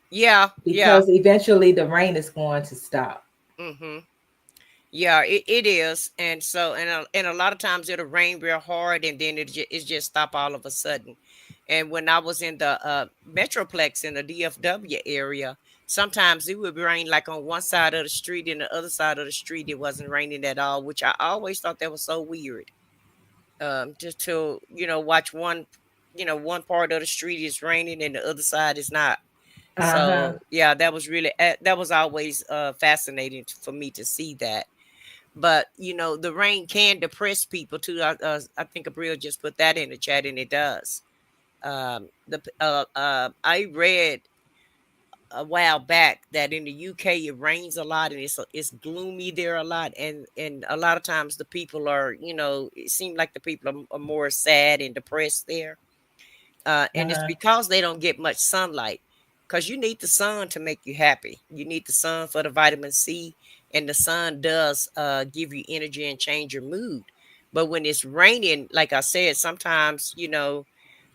Yeah, yeah. because eventually the rain is going to stop. Mhm. Yeah, it is. And so, and a lot of times it'll rain real hard and then it just stop all of a sudden. And when I was in the Metroplex in the DFW area, sometimes it would rain like on one side of the street and the other side of the street it wasn't raining at all, which I always thought that was so weird. Just to, watch one part of the street is raining and the other side is not. Uh-huh. So yeah, that was always fascinating for me to see that. But the rain can depress people too. I think Abril just put that in the chat, and it does. I read a while back that in the UK it rains a lot and it's gloomy there a lot, and a lot of times the people are, it seems like the people are more sad and depressed there, and it's Uh-huh. because they don't get much sunlight. Because you need the sun to make you happy. You need the sun for the vitamin C, and the sun does give you energy and change your mood. But when it's raining, like I said, sometimes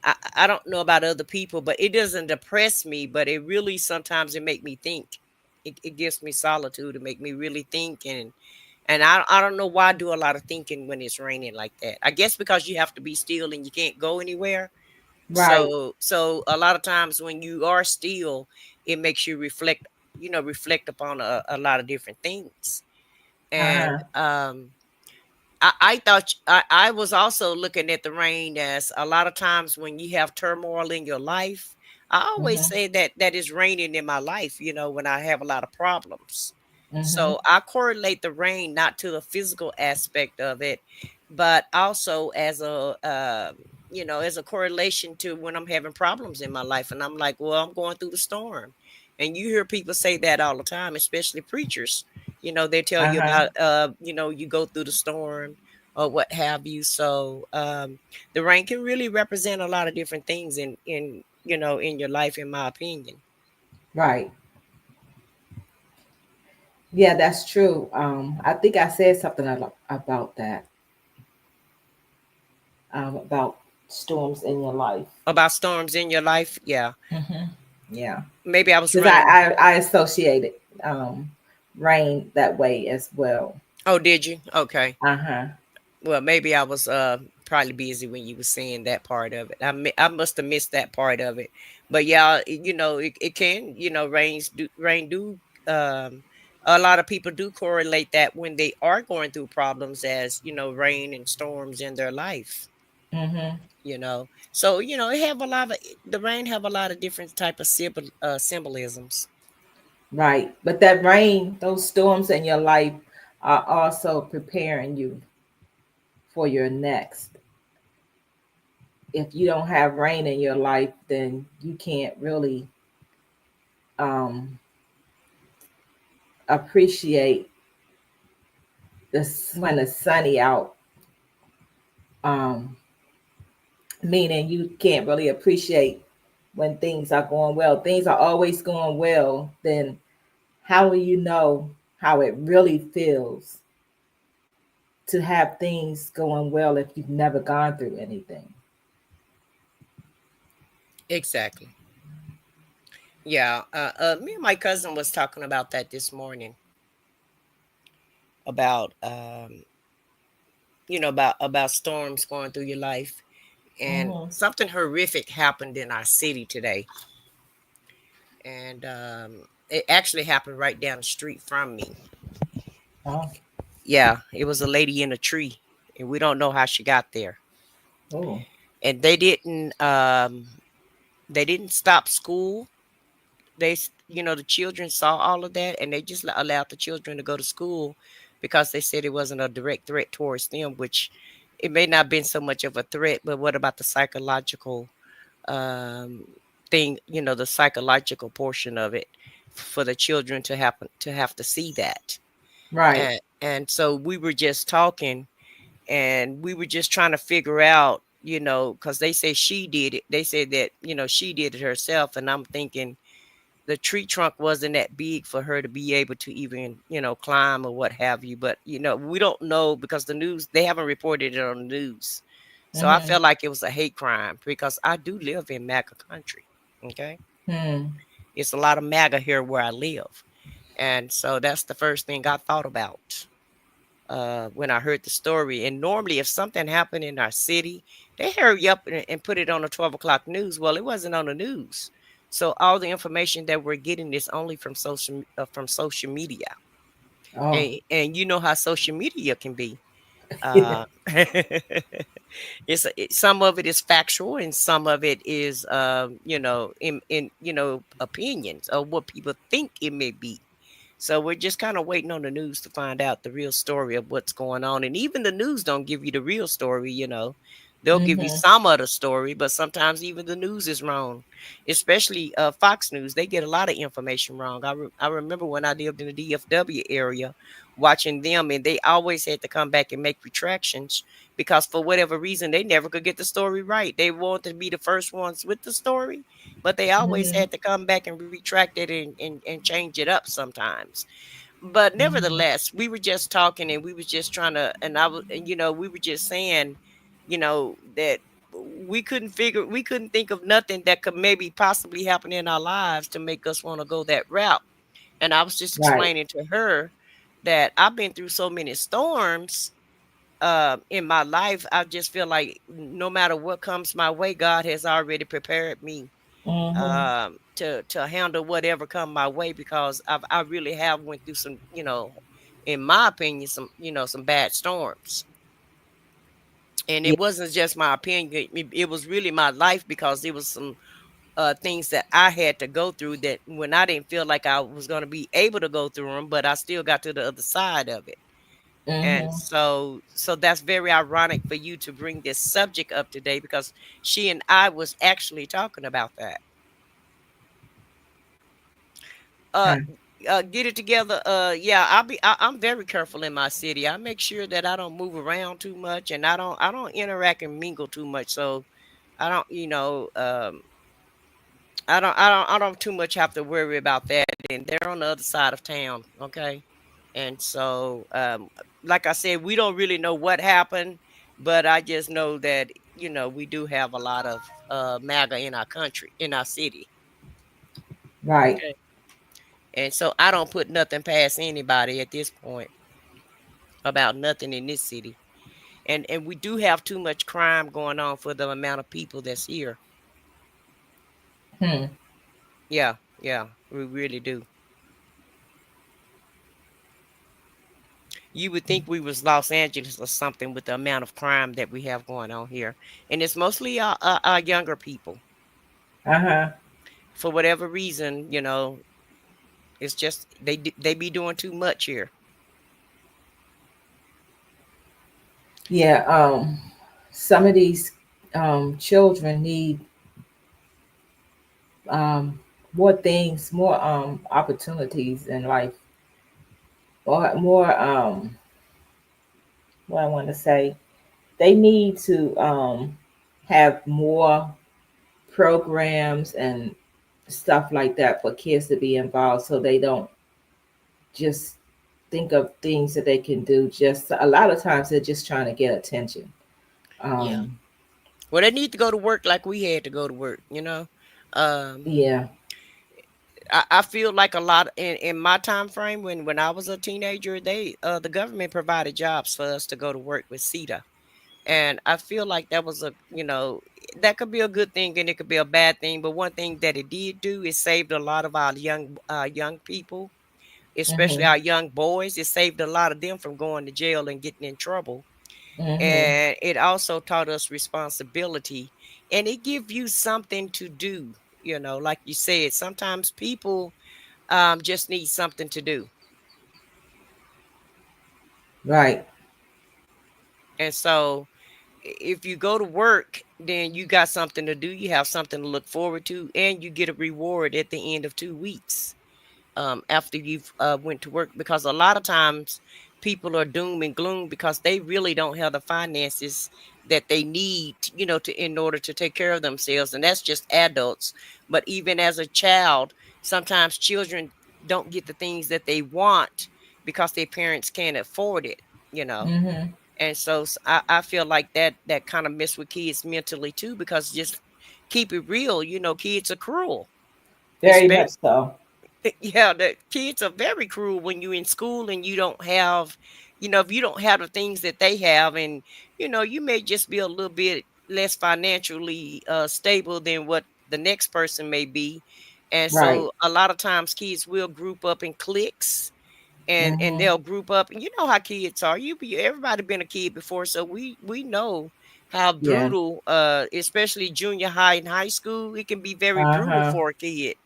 I don't know about other people, but it doesn't depress me. But it really sometimes it make me think. It gives me solitude to make me really think, and I don't know why I do a lot of thinking when it's raining like that. I guess because you have to be still and you can't go anywhere, Right. so a lot of times when you are still, it makes you reflect upon a lot of different things. And Uh-huh. I thought I was also looking at the rain as a lot of times when you have turmoil in your life. I always Mm-hmm. say that it's raining in my life, when I have a lot of problems. Mm-hmm. So I correlate the rain not to the physical aspect of it, but also as a correlation to when I'm having problems in my life. And I'm like, well, I'm going through the storm. And you hear people say that all the time, especially preachers. They tell you Uh-huh. about, you go through the storm, or what have you. So the rain can really represent a lot of different things in in your life, in my opinion. Right. Yeah, that's true. I think I said something about that, about storms in your life. About storms in your life, yeah. Hmm. Yeah, Maybe I was because running. I associated rain that way as well. Oh, did you? Okay. Uh-huh. Well, maybe I was probably busy when you were saying that part of it. I must have missed that part of it. But yeah, it can, rain do a lot of people do correlate that when they are going through problems as, rain and storms in their life, Hmm. So, it have a lot of the rain have a lot of different type of symbolisms. Right. But that rain, those storms in your life are also preparing you for your next. If you don't have rain in your life, then you can't really um, appreciate this when it's sunny out. Um, Meaning you can't really appreciate when things are going well. Things are always going well. Then how will you know how it really feels to have things going well if you've never gone through anything? Exactly. Yeah. Me and my cousin was talking about that this morning, about about storms going through your life, and Hmm. something horrific happened in our city today. And it actually happened right down the street from me. Oh, Yeah, it was a lady in a tree, and we don't know how she got there. oh, And they didn't stop school. The children saw all of that, and they just allowed the children to go to school because they said it wasn't a direct threat towards them, which it may not have been so much of a threat. But what about the psychological um, thing? The psychological portion of it for the children to have to see that. right. And so we were just talking, and we were just trying to figure out, because they say she did it. They said that, she did it herself. And I'm thinking the tree trunk wasn't that big for her to be able to even, climb or what have you. But, we don't know because the news, they haven't reported it on the news. So I Hmm. felt like it was a hate crime because I do live in MAGA country. Okay. Hmm. It's a lot of MAGA here where I live. And so that's the first thing I thought about when I heard the story. And normally, if something happened in our city, they hurry up and put it on the 12 o'clock news. Well, it wasn't on the news, so all the information that we're getting is only from social media, Oh, and you know how social media can be. yeah. Uh, some of it is factual, and some of it is, in opinions of what people think it may be. So we're just kind of waiting on the news to find out the real story of what's going on. And even the news don't give you the real story. They'll give you Hmm. some of the story, but sometimes even the news is wrong. Especially Fox News, they get a lot of information wrong. I remember when I lived in the DFW area, watching them, and they always had to come back and make retractions because for whatever reason they never could get the story right. They wanted to be the first ones with the story, but they always Hmm. had to come back and retract it and change it up sometimes. But Hmm. nevertheless, we were just talking, and we was just trying to, and I was, and, we were just saying, that we couldn't think of nothing that could maybe possibly happen in our lives to make us want to go that route. And I was just Right. explaining to her that I've been through so many storms in my life. I just feel like no matter what comes my way, God has already prepared me Hmm. to handle whatever come my way, because I really have went through some, in my opinion, some bad storms. And Yeah. it wasn't just my opinion, it was really my life, because there was some things that I had to go through that when I didn't feel like I was going to be able to go through them, but I still got to the other side of it. And Hmm. so that's very ironic for you to bring this subject up today, because she and I was actually talking about that. uh Okay. get it together. Yeah, I'm very careful in my city. I make sure that I don't move around too much, and I don't interact and mingle too much. So I don't, I don't too much have to worry about that. And they're on the other side of town, okay. And so, like I said, we don't really know what happened, but I just know that we do have a lot of MAGA in our country, in our city, Right. okay. And so I don't put nothing past anybody at this point about nothing in this city. And we do have too much crime going on for the amount of people that's here. Hmm. Yeah, yeah, we really do. You would think we was Los Angeles or something with the amount of crime that we have going on here, and it's mostly our younger people. Uh-huh. For whatever reason, it's just they be doing too much here. Yeah. Some of these children need um more things, more opportunities in life, more what I want to say. They need to have more programs and stuff like that for kids to be involved, so they don't just think of things that they can do. Just a lot of times they're just trying to get attention. Yeah. um Well, they need to go to work like we had to go to work. Um, yeah. I feel like a lot in my time frame when I was a teenager, the government provided jobs for us to go to work with CETA. And I feel like that was that could be a good thing and it could be a bad thing. But one thing that it did do is saved a lot of our young people, especially Mhm. our young boys. It saved a lot of them from going to jail and getting in trouble. Mhm. And it also taught us responsibility, and it give you something to do. Like you said, sometimes people just need something to do. Right. And so if you go to work, then you got something to do. You have something to look forward to, and you get a reward at the end of 2 weeks, after you've went to work. Because a lot of times people are doom and gloom because they really don't have the finances that they need, to in order to take care of themselves, and that's just adults. But even as a child, sometimes children don't get the things that they want because their parents can't afford it, you know. Mhm. And so I feel like that kind of mess with kids mentally too, because just keep it real, kids are cruel. Very much so. Yeah, the kids are very cruel when you're in school and you don't have, if you don't have the things that they have, and you may just be a little bit less financially stable than what the next person may be. And Right. so a lot of times kids will group up in cliques, and Mhm. they'll group up, and you know how kids are. Everybody been a kid before, so we know how Yeah. brutal, especially junior high and high school, it can be very brutal Uh-huh. for a kid,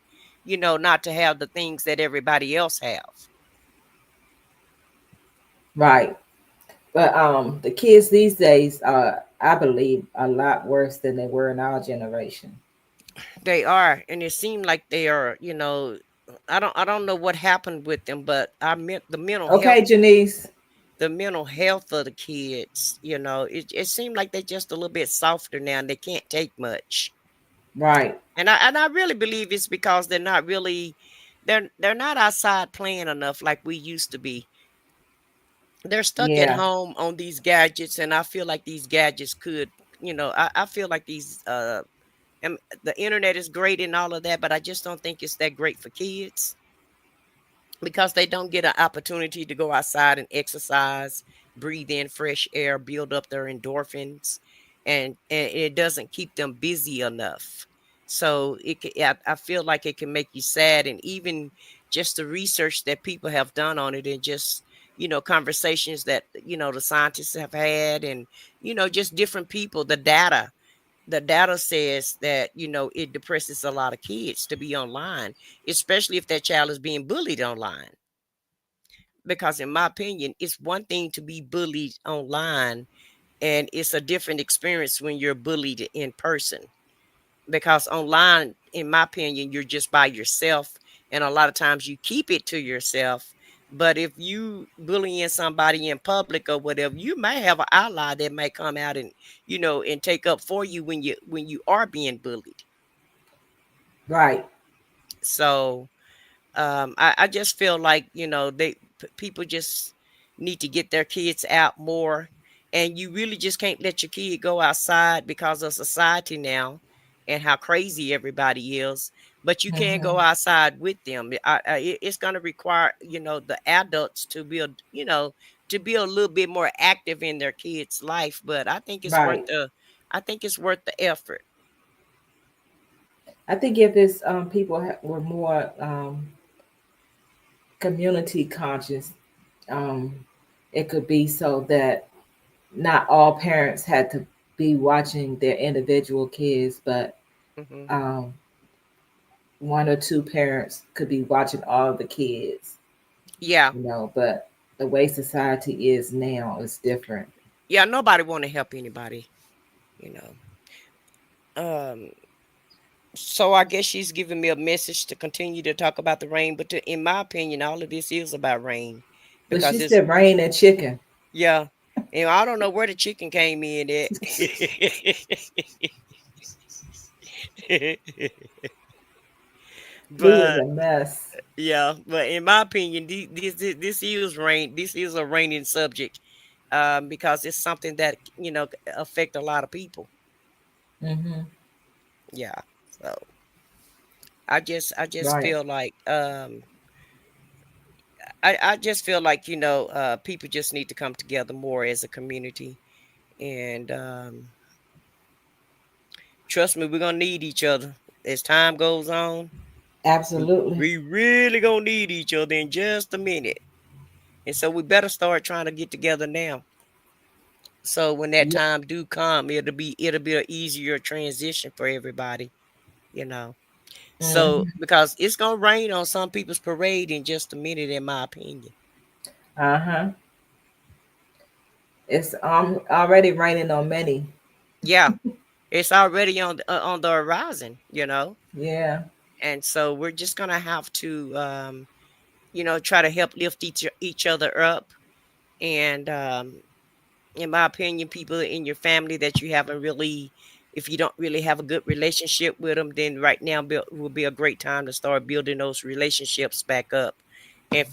not to have the things that everybody else have. Right. But the kids these days are, I believe, a lot worse than they were in our generation. They are, and it seemed like they are, I don't know what happened with them, but I meant Okay, Janice. the mental health of the kids, it seemed like they're just a little bit softer now and they can't take much. Right. And I really believe it's because they're not outside playing enough like we used to be. They're stuck at Yeah. home on these gadgets, and I feel like these gadgets could, I feel like and the internet is great and all of that, but I just don't think it's that great for kids because they don't get an opportunity to go outside and exercise, breathe in fresh air, build up their endorphins, and it doesn't keep them busy enough. So I feel like it can make you sad, and even just the research that people have done on it, and just conversations that the scientists have had, and just different people, the data says that it depresses a lot of kids to be online, especially if that child is being bullied online. Because in my opinion, it's one thing to be bullied online, and it's a different experience when you're bullied in person. Because online, in my opinion, you're just by yourself, and a lot of times you keep it to yourself. But if you bullying somebody in public or whatever, you may have an ally that may come out and and take up for you when you are being bullied. Right. So I just feel like people just need to get their kids out more, and you really just can't let your kid go outside because of society now and how crazy everybody is. But you can go Mm-hmm. outside with them. It's going to require the adults to be to be a little bit more active in their kids' life. But Right. I think it's worth the effort. I think if it's people were more community conscious, um, it could be so that not all parents had to be watching their individual kids, but Hmm. um, one or two parents could be watching all the kids, Yeah, but the way society is now is different. yeah. Nobody want to help anybody. You know. Um, so I guess she's giving me a message to continue to talk about the rain, but in my opinion, all of this is about rain But she because it's said rain and chicken. yeah. And I don't know where the chicken came in at. Blue is But a mess. yeah, but in my opinion, this is rain. This is a raining subject, because it's something that affect a lot of people. Hmm. Yeah. So I just Right. feel like I just feel like people just need to come together more as a community, and trust me, we're gonna need each other as time goes on. we, Absolutely. we really gonna need each other in just a minute, and so we better start trying to get together now, so when that Yeah. time do come, it'll be an easier transition for everybody, you know so Hmm. because it's gonna rain on some people's parade in just a minute, in my opinion. Uh-huh. It's already raining on many. Yeah, it's already on the horizon, Yeah. and so we're just gonna have to try to help lift each other up, and in my opinion, people in your family that you haven't really if you don't really have a good relationship with them, then right now will be a great time to start building those relationships back up, and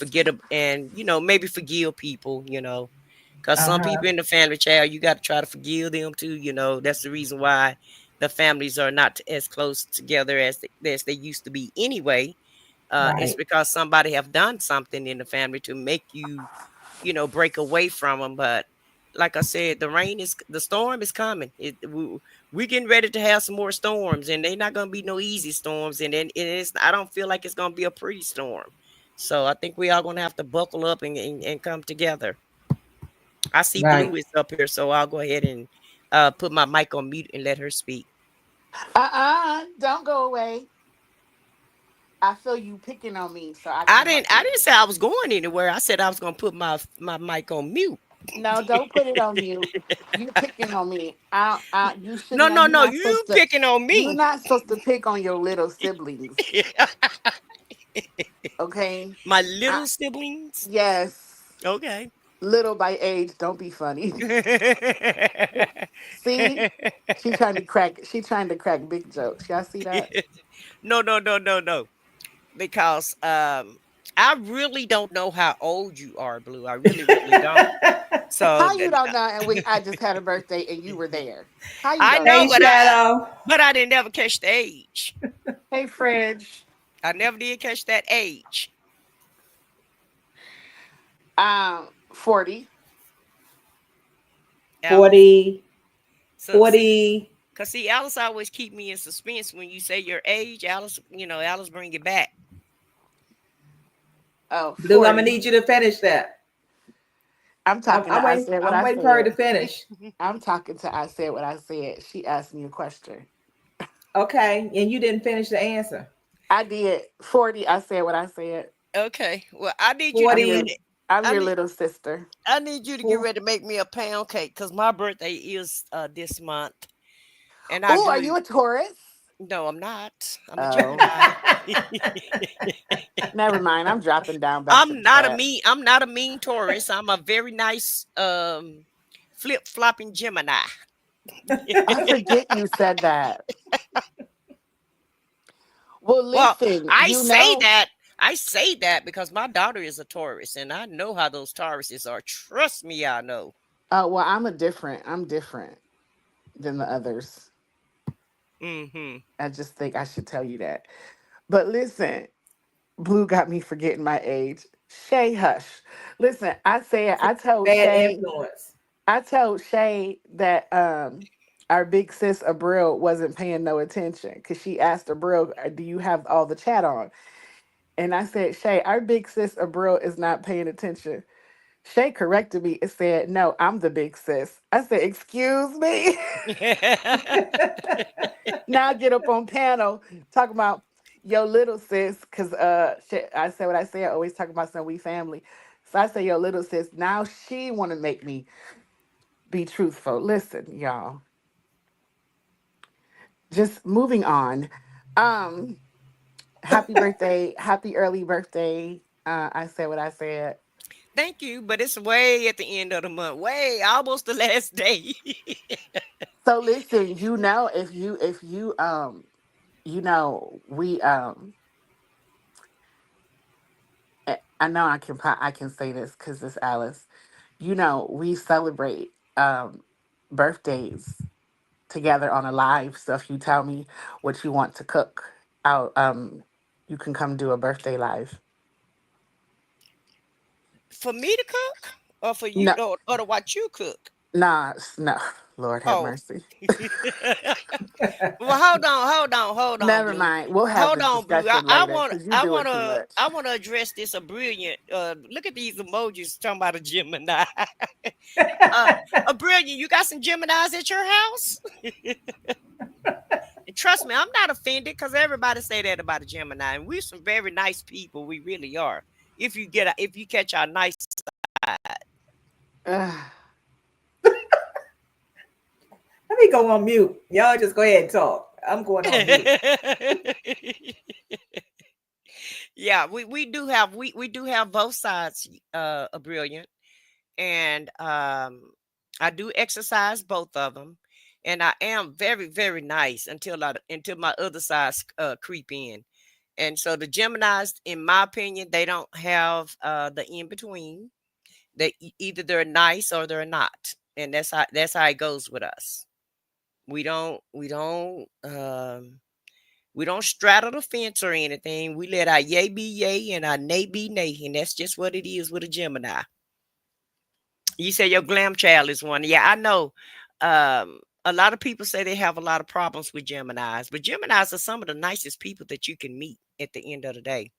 and maybe forgive people, because some Uh-huh. people in the family, child, you got to try to forgive them too. That's the reason why the families are not as close together as they used to be anyway. It's Right. because somebody have done something in the family to make you, break away from them. But like I said, the storm is coming. We getting ready to have some more storms, and they're not gonna be no easy storms. And then I don't feel like it's gonna be a pretty storm. So I think we are gonna have to buckle up and come together. I see Right. Blue is up here, so I'll go ahead and put my mic on mute and let her speak. Don't go away. I feel you picking on me, so I I can't didn't help I you. didn't say I was going anywhere. I said I was gonna put my mic on mute. No, don't put it on you. You picking on me. You should No, not. no, You're no. not You supposed to. picking on You're me. not supposed to pick on your little siblings. Okay. My I, little siblings. yes. Okay. Little by age. Don't be funny. See, she trying to crack. She trying to crack big jokes. Y'all see that? No, no, no, no, no. Because I really don't know how old you are, Blue. I really, really don't. So How you don't know? And I just had a birthday and you were there. How you I don't know, Hey, know? Shadow. but I didn't ever catch the age. Hey, Fridge. I never did catch that age. 40. Alice. 40, So see, 40. cause see, Alice always keep me in suspense when you say your age. Alice, Alice bring it back. Oh, Blue, I'm gonna 40. need you to finish that. I'm talking I'm to I waiting. said what I'm I waiting for her to said. finish. I'm talking to I said what I said. She asked me a question. Okay, and you didn't finish the answer. I did 40. I said what I said. Okay. Well, I need you to I'm get your Forty. ready. I'm I your need little sister. I need you to get Four. ready to make me a pound cake because my birthday is this month, and I Oh, are do. you a Taurus? No, I'm not. I'm a Oh, Gemini. never mind. I'm dropping down back to the chat. I'm not a mean Taurus. I'm a very nice flip-flopping Gemini. I forget you said that. Well, Well, listen, I you say know, that. I say that because my daughter is a Taurus and I know how those Tauruses are. Trust me, I know. well, I'm different than the others. Hmm. I just think I should tell you that. But listen, Blue got me forgetting my age. Shay, hush. Listen, Bad influence. I told Shay that our big sis Abril wasn't paying no attention because she asked Abril, "Do you have all the chat on?" And I said, "Shay, our big sis Abril is not paying attention." Shay corrected me and said, "No, I'm the big sis." I said, "Excuse me." Now I get up on panel talking about your little sis, because I said what I say. I always talk about some we family. So I say your little sis. Now she want to make me be truthful. Listen, y'all. Just moving on. Um, Happy birthday, happy early birthday. I said what I said. Thank you, but it's way at the end of the month, way almost the last day. So listen, we I know I can say this because it's Alice. We celebrate birthdays together on a live. So if you tell me what you want to cook, I'll you can come do a birthday live. For me to cook, or for you, No, or to watch you cook. nah, no. Lord have Oh. mercy. Well, hold on, Never Blue. mind. We'll have Hold this on, Blue. discussion later because you do it too much. I wanna address this a brilliant. Look at these emojis talking about a Gemini. A brilliant. You got some Geminis at your house? And trust me, I'm not offended because everybody say that about a Gemini, and we're some very nice people. We really are. If you catch our nice side. Ugh. Let me go on mute. Y'all just go ahead and talk. I'm going on mute. Yeah, we do have both sides of brilliant, and I do exercise both of them, and I am very very nice until my other sides creep in. And so the Geminis, in my opinion, they don't have the in between. Either they're nice or they're not, and that's how it goes with us. We don't straddle the fence or anything. We let our yay be yay and our nay be nay, and that's just what it is with a Gemini. You say your glam child is one. Yeah, I know. A lot of people say they have a lot of problems with Geminis, but Geminis are some of the nicest people that you can meet at the end of the day.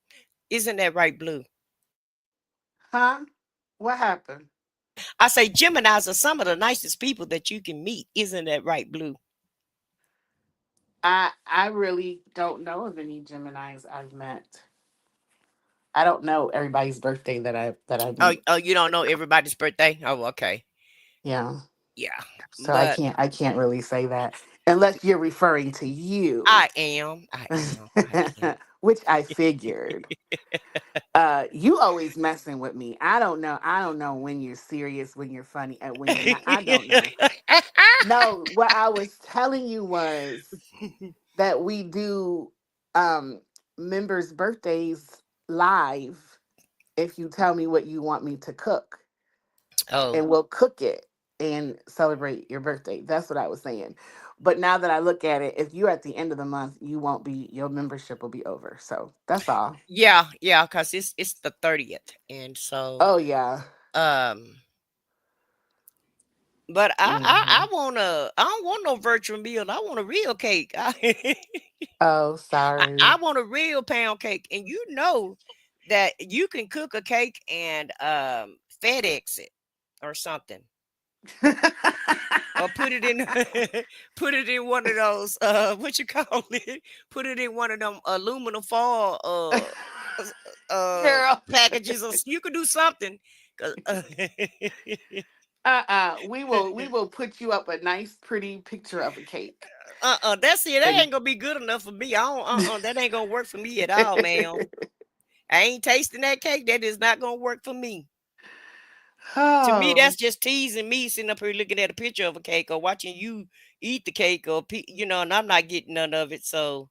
Isn't that right, Blue? Huh? What happened? I say Geminis are some of the nicest people that you can meet. Isn't that right, Blue? I really don't know of any Geminis I've met. I don't know everybody's birthday that I Oh, meet. oh, you don't know everybody's birthday? Oh, okay. Yeah. Yeah. So But I can't really say that unless you're referring to you. I am. I am. I am. Which I figured. You always messing with me. I don't know when you're serious, when you're funny, and when you're not. I don't know. No, what I was telling you was that we do um members' birthdays live if you tell me what you want me to cook, Oh, and we'll cook it and celebrate your birthday. That's what I was saying. But now that I look at it, if you're at the end of the month, your membership will be over. So that's all. yeah, yeah, because it's the 30th. And so Oh yeah. um but Hmm. I don't want no virtual meal. I want a real cake. Oh, I sorry. want a real pound cake. And you know that you can cook a cake and FedEx it or something. Or put it in put it in one of those what you call it? Put it in one of them aluminum foil Girl. packages, or you could do something. 'Cause, We will put you up a nice, pretty picture of a cake. That's it. That And ain't gonna be good enough for me. I don't. That ain't gonna work for me at all, ma'am. I ain't tasting that cake. That is not gonna work for me. To me, oh, that's just teasing me sitting up here looking at a picture of a cake or watching you eat the cake or and I'm not getting none of it. So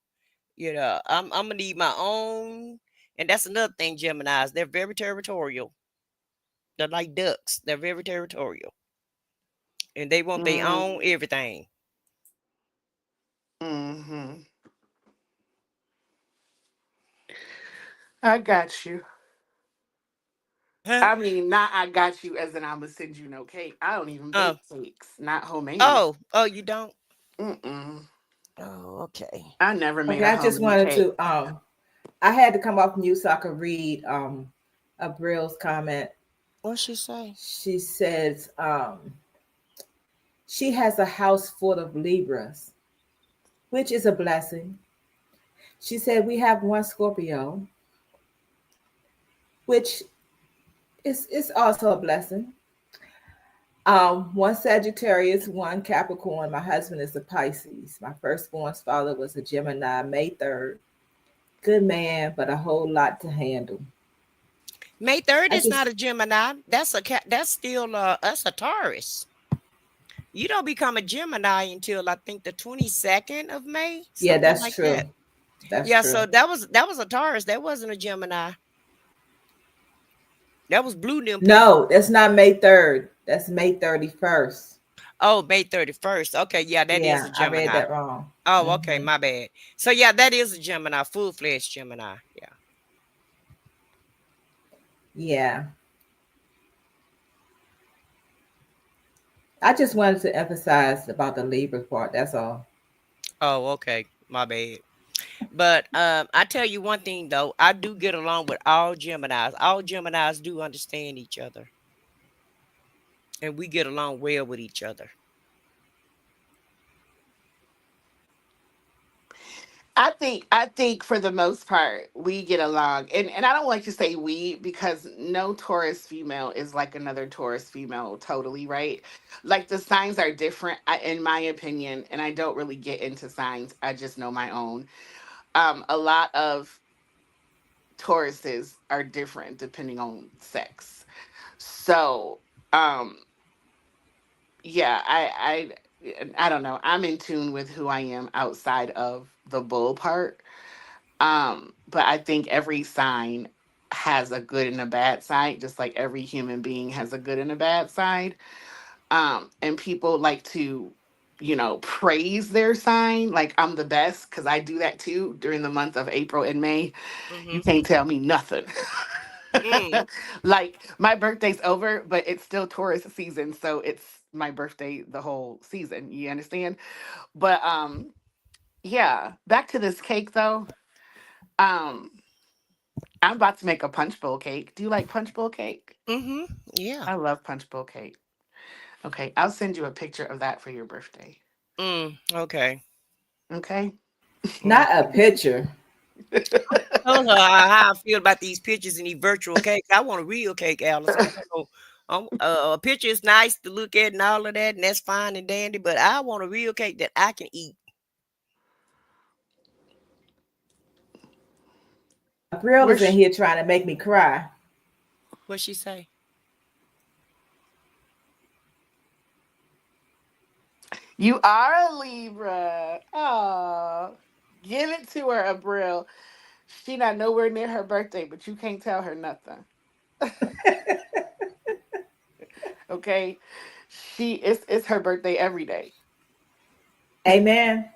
I'm gonna need my own. And that's another thing, Geminis. They're very territorial. They're like ducks. They're very territorial, and they want their mm, own everything. hmm I got you. Huh? I mean, not I got you as in I'm gonna send you no cake. I don't even Oh, bake cakes, not homemade. oh, you don't. Mm-mm. Oh, okay. I never made Okay, a I just homemade wanted cake. to I had to come off mute so I could read Abril's comment. What she say? She says she has a house full of Libras, which is a blessing. She said we have one Scorpio, which is also a blessing. One Sagittarius, one Capricorn. My husband is a Pisces. My firstborn's father was a Gemini, May 3rd. Good man, but a whole lot to handle. May 3rd I is just not a Gemini. That's still us a Taurus. You don't become a Gemini until I think the 22nd of May, yeah, something that's like true. that. That's Yeah, true. so that was a Taurus. That wasn't a Gemini. That was blue them people. No, that's not May 3rd. That's May 31st. Oh, May 31st. Okay, yeah, that is a Yeah, I read Gemini. that wrong. Oh, okay, Hmm. my bad. So yeah, that is a Gemini, full-fledged Gemini. Yeah. Yeah. I just wanted to emphasize about the Libra part. That's all. Oh, okay. My bad. But I tell you one thing though, I do get along with all Geminis. All Geminis do understand each other, and we get along well with each other. I think for the most part we get along, and I don't like to say we because no Taurus female is like another Taurus female totally, right? Like the signs are different, in my opinion, and I don't really get into signs. I just know my own. A lot of Tauruses are different depending on sex. So, um, yeah, I don't know. I'm in tune with who I am outside of the bull part. But I think every sign has a good and a bad side, just like every human being has a good and a bad side. And people like to, praise their sign. Like I'm the best because I do that too during the month of April and May. You Mm-hmm. can't tell me nothing. Mm. Like my birthday's over, but it's still Taurus season, so it's my birthday the whole season. You understand? But yeah, back to this cake though. Um, I'm about to make a punch bowl cake. Do you like punch bowl cake? Mm-hmm. Yeah. I love punch bowl cake. Okay, I'll send you a picture of that for your birthday. Okay. Okay. Well, Not a picture. tell her how I feel about these pictures and these virtual cakes. I want a real cake, Alice. A picture is nice to look at and all of that, and that's fine and dandy. But I want a real cake that I can eat. Abril is in Where's here trying to make me cry. What she say? you are a Libra? Oh, give it to her, Abril. She not nowhere near her birthday, but you can't tell her nothing. Okay, it's her birthday every day. Amen.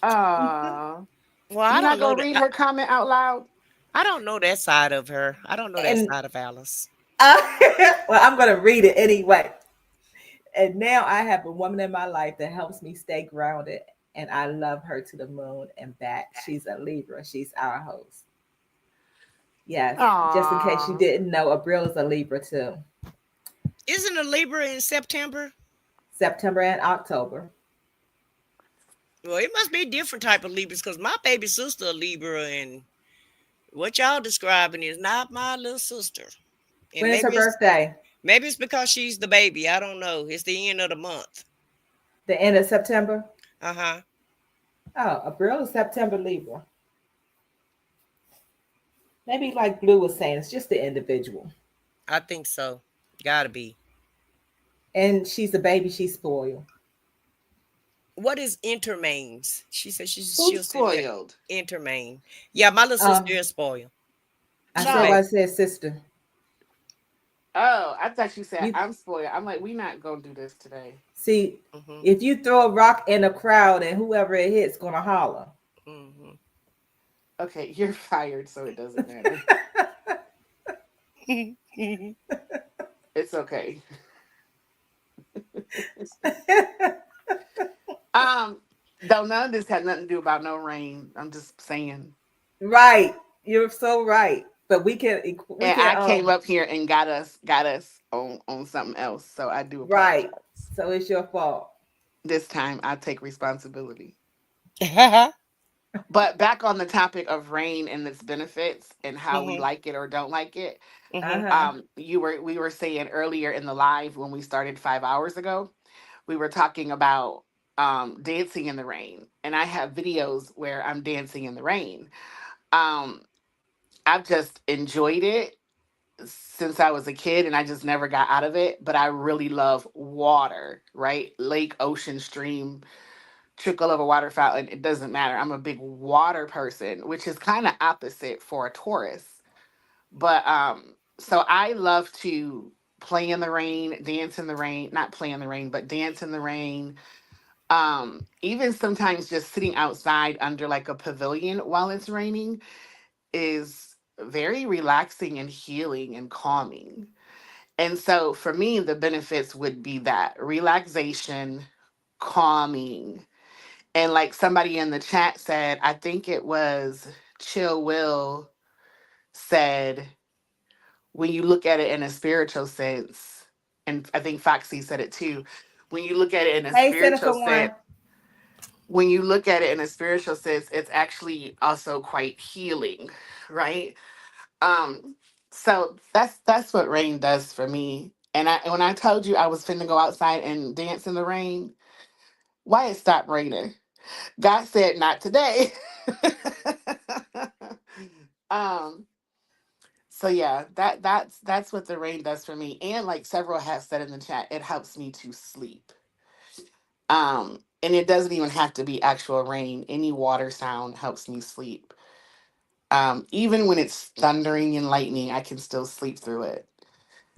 Ah, Well, I you not don't know gonna that. read her comment out loud? I don't know that side of her. I don't know that And side of Alice. well, I'm going to read it anyway. And now I have a woman in my life that helps me stay grounded, and I love her to the moon and back. She's a Libra. She's our host. Yes, just in case you Aw. didn't know, Abril is a Libra too. Isn't a Libra in September? September and October. Well, it must be a different type of Libras because my baby sister a Libra, and What y'all describing is not my little sister. And When is her birthday? maybe it's because she's the baby. I don't know. It's the end of the month. The end of September? Uh-huh. Oh, April is September Libra. Maybe like Blue was saying, it's just the individual. I think so. Gotta be. And she's a baby, she's spoiled. What is intermains? She said Who's she'll send me spoiled? intermain. Yeah, my little sister is spoiled. I She said what No. I baby. said, sister. Oh, I thought you said You I'm spoiled. I'm like, we not gonna do this today. see, Mm-hmm. if you throw a rock in a crowd and whoever it hits gonna holler. Mm-hmm. Okay, you're fired, so it doesn't matter. It's okay. Um, though none of this had nothing to do about no rain. I'm just saying. Right. You're so right. But we And can I came up here and got us on something else. So I do apologize. right. So it's your fault. This time I take responsibility. Mm-hmm. But back on the topic of rain and its benefits and how we like it or don't like it. Mm-hmm. Uh-huh. We were saying earlier in the live when we started 5 hours ago, we were talking about dancing in the rain. And I have videos where I'm dancing in the rain. Um, I've just enjoyed it since I was a kid and I just never got out of it. But I really love water, right? Lake, ocean, stream, trickle of a water fountain. It doesn't matter. I'm a big water person, which is kind of opposite for a Taurus. But so I love to play in the rain, dance in the rain, not play in the rain, but dance in the rain. Even sometimes just sitting outside under like a pavilion while it's raining is very relaxing and healing and calming. And so for me, the benefits would be that relaxation, calming. And like somebody in the chat said, I think it was Chill Will said, when you look at it in a spiritual sense, and I think Foxy said it too, when you look at it in a Hey, spiritual Cynical sense, One. when you look at it in a spiritual sense, it's actually also quite healing, right? Um, so that's what rain does for me. And when I told you I was finna go outside and dance in the rain, why it stopped raining? God said not today. um, so yeah, that's what the rain does for me. And like several have said in the chat, it helps me to sleep. And it doesn't even have to be actual rain. Any water sound helps me sleep. Even when it's thundering and lightning, I can still sleep through it.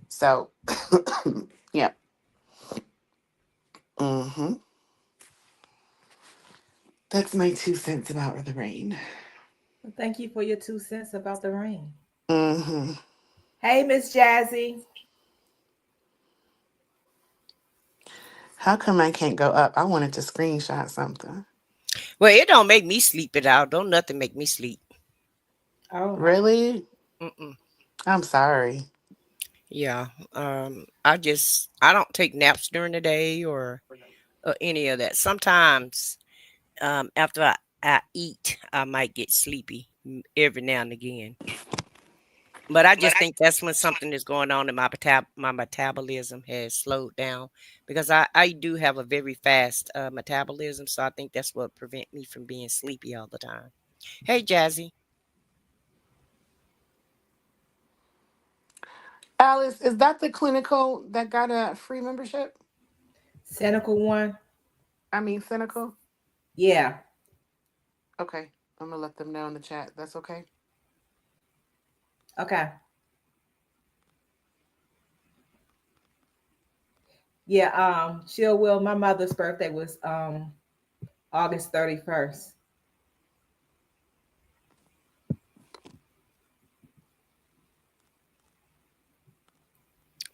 So, yeah. hmm That's my 2 cents about the rain. Well, thank you for your 2 cents about the rain. hmm Hey, Miss Jazzy. How come I can't go up? I wanted to screenshot something. Well, it don't make me sleep it out. Don't nothing make me sleep. Oh, Really? Mm-mm. I'm sorry. Yeah. I don't take naps during the day or any of that. Sometimes after I eat, I might get sleepy every now and again. But I just think that's when something is going on in my metabolism has slowed down because I do have a very fast metabolism, so I think that's what prevent me from being sleepy all the time. Hey, Jazzy. Alice, is that the clinical that got a free membership? Cynical One. I mean, cynical? Yeah. Okay. I'm going to let them know in the chat. That's okay. Okay. Yeah. Chill Will. My mother's birthday was August 31st.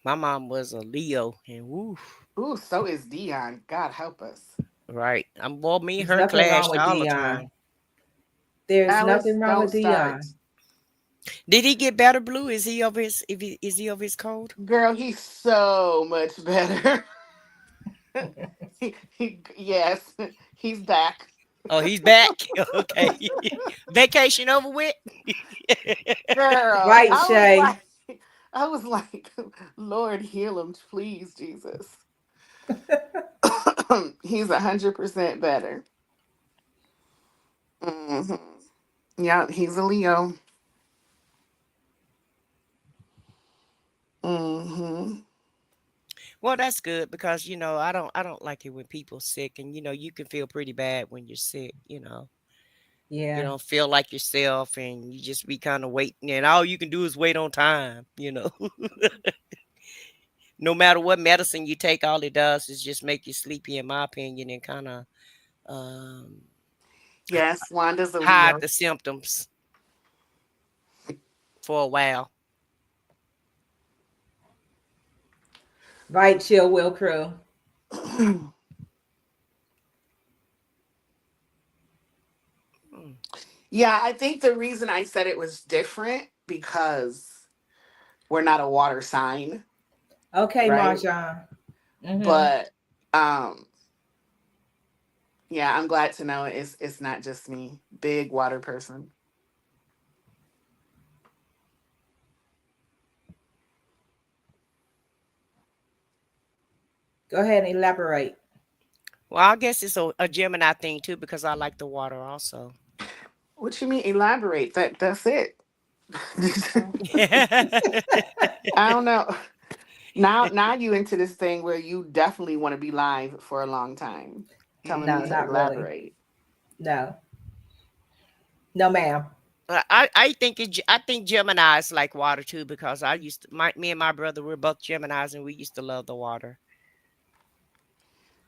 My mom was a Leo, and woo, Ooh, so is Dion. God help us. right. Boy, me and There's her nothing wrong clashed with all the Dion. time. There's Alice, nothing wrong don't with start. Dion. Did he get better, Blue? Is he over his? Is he over his cold? Girl, he's so much better. Yes, he's back. Oh, he's back. Okay. Vacation over with. Girl, Right, Shay. I was like, Lord, heal him, please, Jesus. He's 100% better. Hmm. Yeah, he's a Leo. Hmm. Well, that's good because I don't like it when people sick, and you can feel pretty bad when you're sick. You Yeah. don't feel like yourself, and you just be kind of waiting, and all you can do is wait on time. No matter what medicine you take, all it does is just make you sleepy, in my opinion, and kind of um, Yes, Wanda's a hide Leo. the symptoms for a while. Right, Chill Will Crew. Mm. Yeah, I think the reason I said it was different because we're not a water sign, Okay, right? Marjan. Mm-hmm. But um yeah, I'm glad to know it's not just me. Big water person. Go ahead and elaborate. Well, I guess it's a Gemini thing too because I like the water also. What you mean elaborate? That's it. I don't know. Now you into this thing where you definitely want to be live for a long time, telling me No, to not really. elaborate. No. No, ma'am. I think Gemini is like water too because me and my brother we're both Geminis and we used to love the water.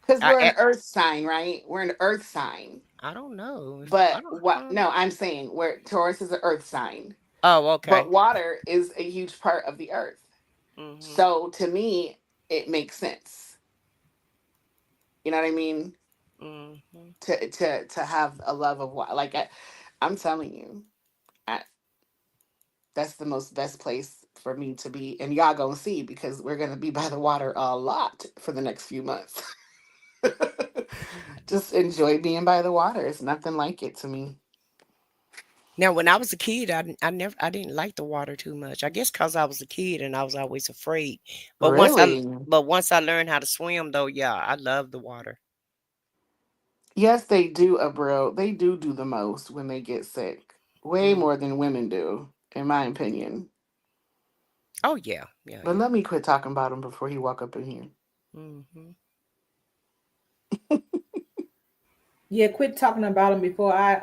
Because I we're an I, earth sign, right? We're an earth sign. I don't know if But I don't I what don't no, know. I'm saying where Taurus is an earth sign. Oh, okay. But water is a huge part of the earth. Mhm. So to me, it makes sense. You know what I mean? Mhm. To have a love of water. Like I'm telling you, I, that's the most best place for me to be. And y'all gonna see because we're gonna be by the water a lot for the next few months. Just enjoy being by the water. It's nothing like it to me. Now, when I was a kid, I didn't like the water too much. I guess because I was a kid and I was always afraid. But Really? once I learned how to swim, though, yeah, I love the water. Yes, they do, Abril. They do the most when they get sick. Way Mm. more than women do, in my opinion. Oh yeah, yeah, But yeah. let me quit talking about him before he walk up in here. Hmm. Yeah, quit talking about him before I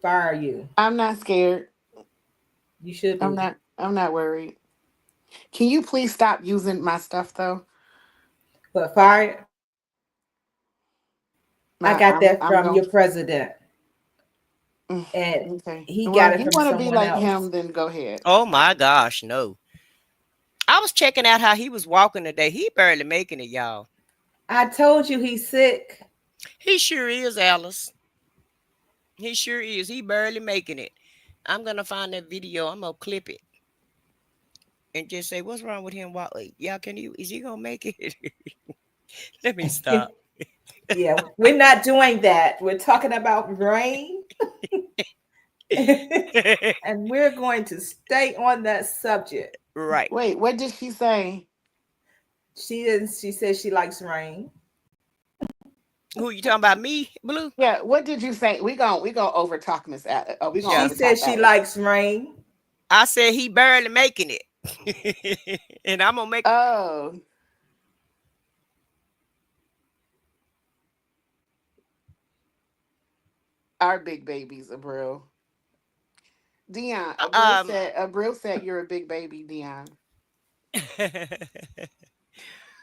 fire you. I'm not scared. You should be. I'm not worried. Can you please stop using my stuff though? But fire, I got that I'm from going. your president, and Okay. he Well, got if it you from want to be someone like else. him, then go ahead. Oh my gosh, no! I was checking out how he was walking today. He barely making it, y'all. I told you he's sick. He sure is, Alice. He sure is. He barely making it. I'm gonna find that video. I'm gonna clip it and just say, "What's wrong with him? Y'all, is he gonna make it?" Let me stop. Yeah, we're not doing that. We're talking about rain, and we're going to stay on that subject. Right. Wait, what did she say? She didn't. She says she likes rain. Who you talking about? Me, Blue? Yeah, what did you say? We gonna over talk Miss. We gonna She Yeah. over says talk she Alice. likes rain. I said he barely making it. And I'm gonna make Oh, our big babies, Abril. Dion, um Abril said you're a big baby, Dion.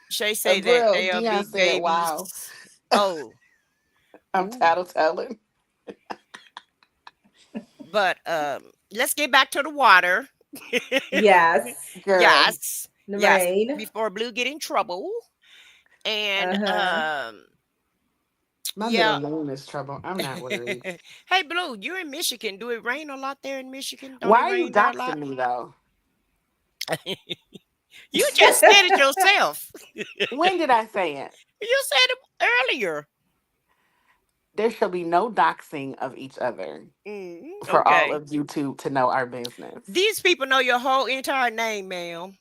Shay say that Abril, they are Dion big said, wow. babies. Oh, I'm ooh. tattletelling. But let's get back to the water. Yes, Girl, Yes. the Yes. rain. Before Blue get in trouble. And Uh huh. my middle yeah. name is trouble. I'm not worried. Hey Blue, you're in Michigan. Do it rain a lot there in Michigan? Don't Why it are you rain there a lot? doxing me though? You just said it yourself. When did I say it? You said it earlier. There shall be no doxing of each other for all Okay. of YouTube to know our business. These people know your whole entire name, ma'am.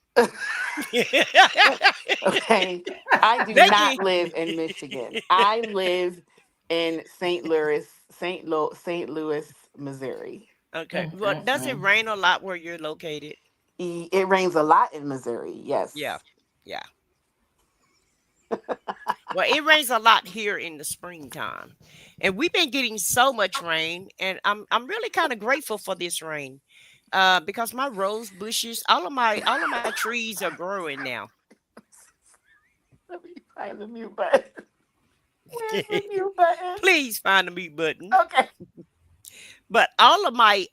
Okay. I do They not can. live in Michigan. I live in St. Louis, Missouri. Okay. Well, does it Mm-mm-mm. rain a lot where you're located? It rains a lot in Missouri. Yeah. Yes. Yeah. Well, it rains a lot here in the springtime, and we've been getting so much rain, and I'm really kind of grateful for this rain, because my rose bushes, all of my trees are growing now. Let me find the mute button. Where's the mute button? Please find the mute button. Okay. But all of my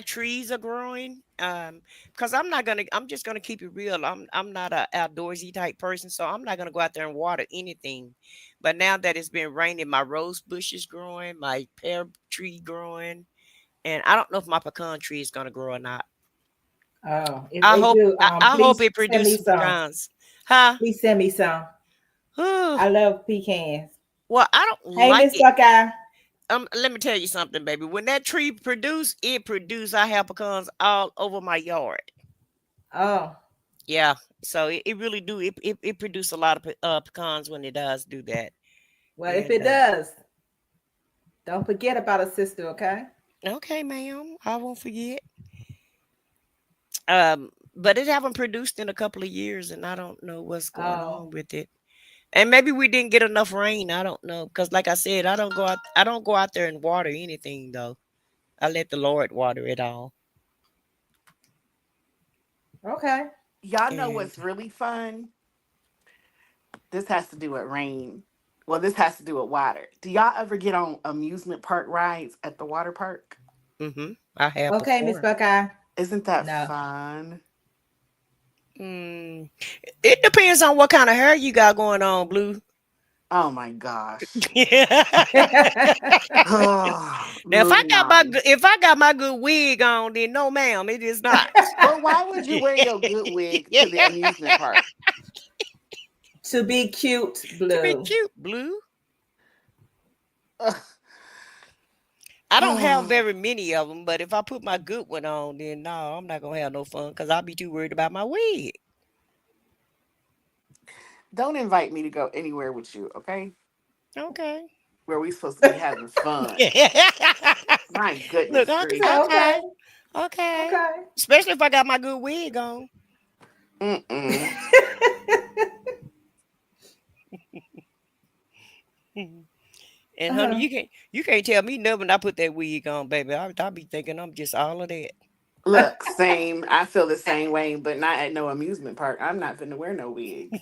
trees are growing. Because I'm just gonna keep it real. I'm not a outdoorsy type person, so I'm not gonna go out there and water anything. But now that it's been raining, my rose bush is growing, my pear tree growing, and I don't know if my pecan tree is gonna grow or not. Oh, if I they hope do, I, I hope please it send me produces some. pecans. Huh? Please send me some. I love pecans. Well, I don't Hey, like Miss it. Buckeye. Let me tell you something, baby. When that tree produce, it produce. I have pecans all over my yard. Oh, Yeah, so it really do. It produce a lot of pecans when it does do that. well, if And it does, don't forget about a sister, okay? okay, ma'am, I won't forget. But it haven't produced in a couple of years, and I don't know what's going Oh, on with it. And maybe we didn't get enough rain. I don't know because, like I said, I don't go out. I don't go out there and water anything though. I let the Lord water it all. okay. Y'all know And what's really fun? This has to do with rain. Well, this has to do with water. Do y'all ever get on amusement park rides at the water park? I have Okay, Miss before. Buckeye. Isn't that No. fun? Mm, it depends on what kind of hair you got going on, Blue. Oh my gosh. If Moving on. I got my good wig on, then no, ma'am, it is not. Well, why would you wear your good wig to the amusement park? To be cute, To be Blue. cute, Blue. I don't have very many of them, but if I put my good one on, then no, I'm not gonna have no fun because I'll be too worried about my wig. Don't invite me to go anywhere with you, okay? Okay. Where we supposed to be having fun. My Look, goodness okay, Okay, gracious. okay, okay, okay. okay. Especially if I got my good wig on. Mm-mm. And honey, Uh-huh. you can't tell me nothing when I put that wig on, baby. I'll be thinking I'm just all of that. Look, same. I feel the same way, but not at no amusement park. I'm not finna wear no wig.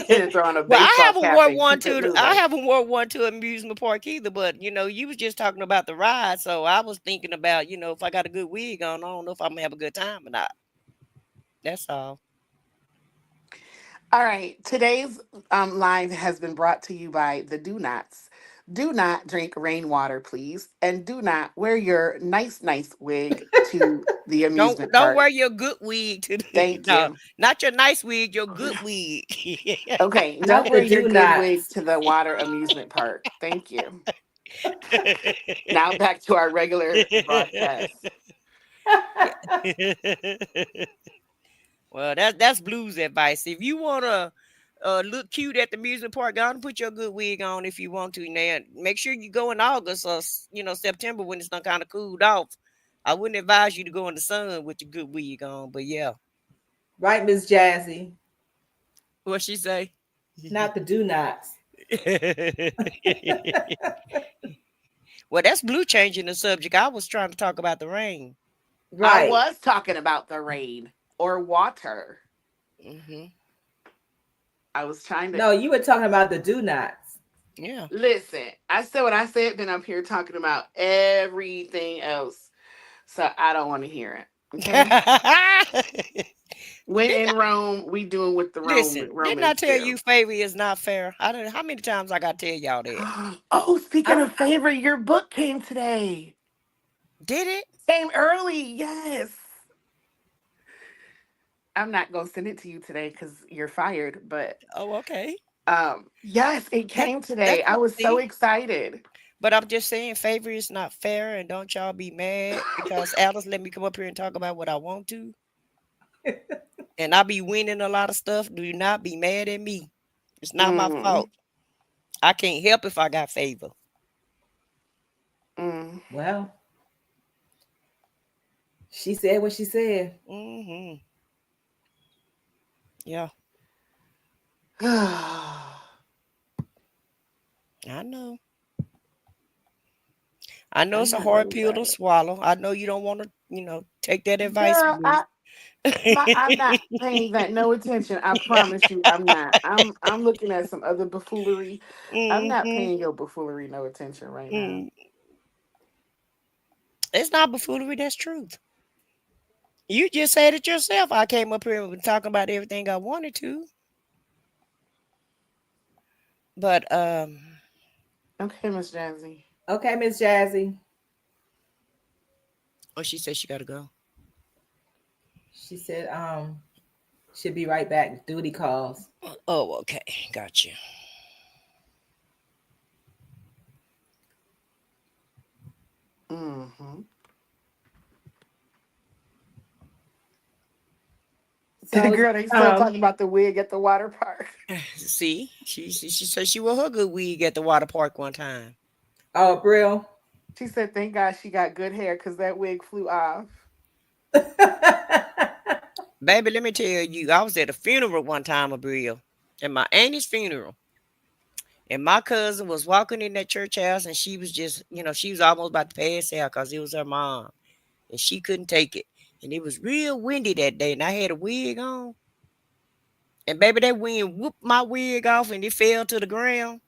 And throw on a Well, baseball cap and keep it I moving. haven't wore one to amusement park either, but you was just talking about the ride, so I was thinking about, if I got a good wig on, I don't know if I'm gonna have a good time or not. That's all. All right. Today's live has been brought to you by the Do Nots. Do not drink rainwater, please, and do not wear your nice wig to the Don't amusement don't park. wear your good wig to the Thank no, you. not your nice wig, your good wig. Okay, don't Not wear the your do good wig nots. to the water amusement park. Thank you. Now back to our regular broadcast. Well, that's Blue's advice. If you want to look cute at the amusement park, go and put your good wig on if you want to. Now, make sure you go in August or September when it's done kind of cooled off. I wouldn't advise you to go in the sun with your good wig on, but yeah. Right, Miss Jazzy. What she say? Not the do nots. Well, that's Blue changing the subject. I was trying to talk about the rain. I Right. was talking about the rain or water. Hmm. I was trying to No, you were talking about the do nots. Yeah. listen. I said what I said, then I'm here talking about everything else. So I don't want to hear it. Okay. When Didn't in Rome, we doing what the Listen, didn't I Romans tell do. you favor is not fair? I don't know how many times I gotta tell y'all that. Oh, speaking I'm of favor, your book came today. Did it? Came early. Yes. I'm not gonna send it to you today because you're fired, but Oh, okay. Yes, it That came that's today. I what was so see. excited. But I'm just saying, favor is not fair, and don't y'all be mad because Alice let me come up here and talk about what I want to, and I be winning a lot of stuff. Do not be mad at me. It's not my Mm, fault. I can't help if I got favor. mm. Well, she said what she said. Hmm. Yeah, I know. I know I'm it's a not hard worried pill about to it. swallow. I know you don't want to, take that advice Girl, from me. I'm not paying that no attention. I promise you, I'm not. I'm looking at some other buffoonery. I'm not Hmm. paying your buffoonery no attention right now. It's not buffoonery. That's truth. You just said it yourself. I came up here and was talking about everything I wanted to, but Okay, Miss Jazzy. Okay, Miss Jazzy. oh, she said she got to go. She said, she'll be right back. Duty calls. Oh, okay, got you. Mm-hmm. So, Girl, they still talking about the wig at the water park. See, she said she wore her good wig at the water park one time. oh, Brill. She said, "Thank God she got good hair because that wig flew off." Baby, let me tell you, I was at a funeral one time, Abriel, at my auntie's funeral. And my cousin was walking in that church house and she was just, she was almost about to pass out because it was her mom. And she couldn't take it. And it was real windy that day. And I had a wig on. And baby, that wind whooped my wig off and it fell to the ground.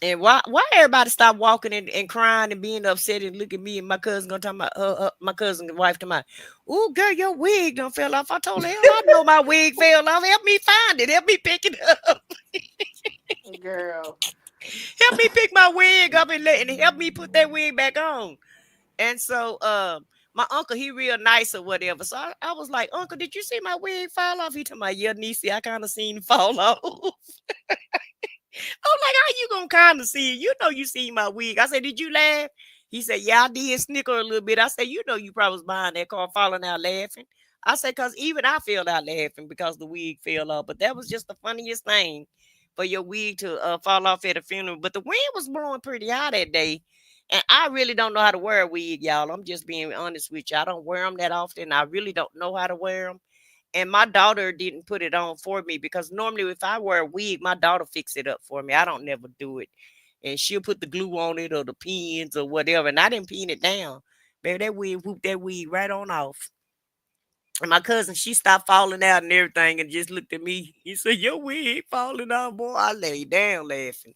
And why everybody stop walking and crying and being upset and look at me and my cousin gonna talk about my cousin's wife to my, oh girl, your wig done fell off. I told her, hell, I know my wig fell off. Help me find it. Help me pick it up. Girl. Help me pick my wig up and help me put that wig back on. And so my uncle, he real nice or whatever. So I was like, Uncle, did you see my wig fall off? He told me, yeah, niece, I kind of seen it fall off. I'm like, how you gonna kind of see it? You know you see my wig. I said, did you laugh? He said, yeah, I did snicker a little bit. I said, you know you probably was behind that car falling out laughing. I said, because even I fell out laughing because the wig fell off. But that was just the funniest thing for your wig to fall off at a funeral. But the wind was blowing pretty high that day. And I really don't know how to wear a wig, y'all. I'm just being honest with you. I don't wear them that often. I really don't know how to wear them. And my daughter didn't put it on for me because normally if I wear a wig, my daughter fix it up for me. I don't never do it. And she'll put the glue on it or the pins or whatever. And I didn't pin it down. Baby, that wig whooped that wig right on off. And my cousin, she stopped falling out and everything and just looked at me. He said, your wig falling out, boy. I lay down laughing.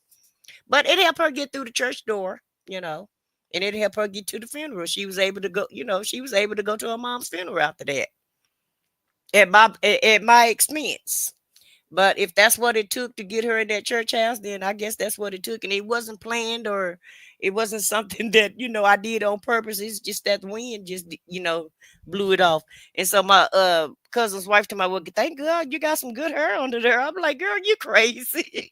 But it helped her get through the church door, you know. And it helped her get to the funeral. She was able to go, she was able to go to her mom's funeral after that at my expense. But if that's what it took to get her in that church house, then I guess that's what it took. And it wasn't planned or it wasn't something that, I did on purpose. It's just that the wind just, blew it off. And so my cousin's wife to my, well, thank God you got some good hair under there. I'm like, girl, you crazy.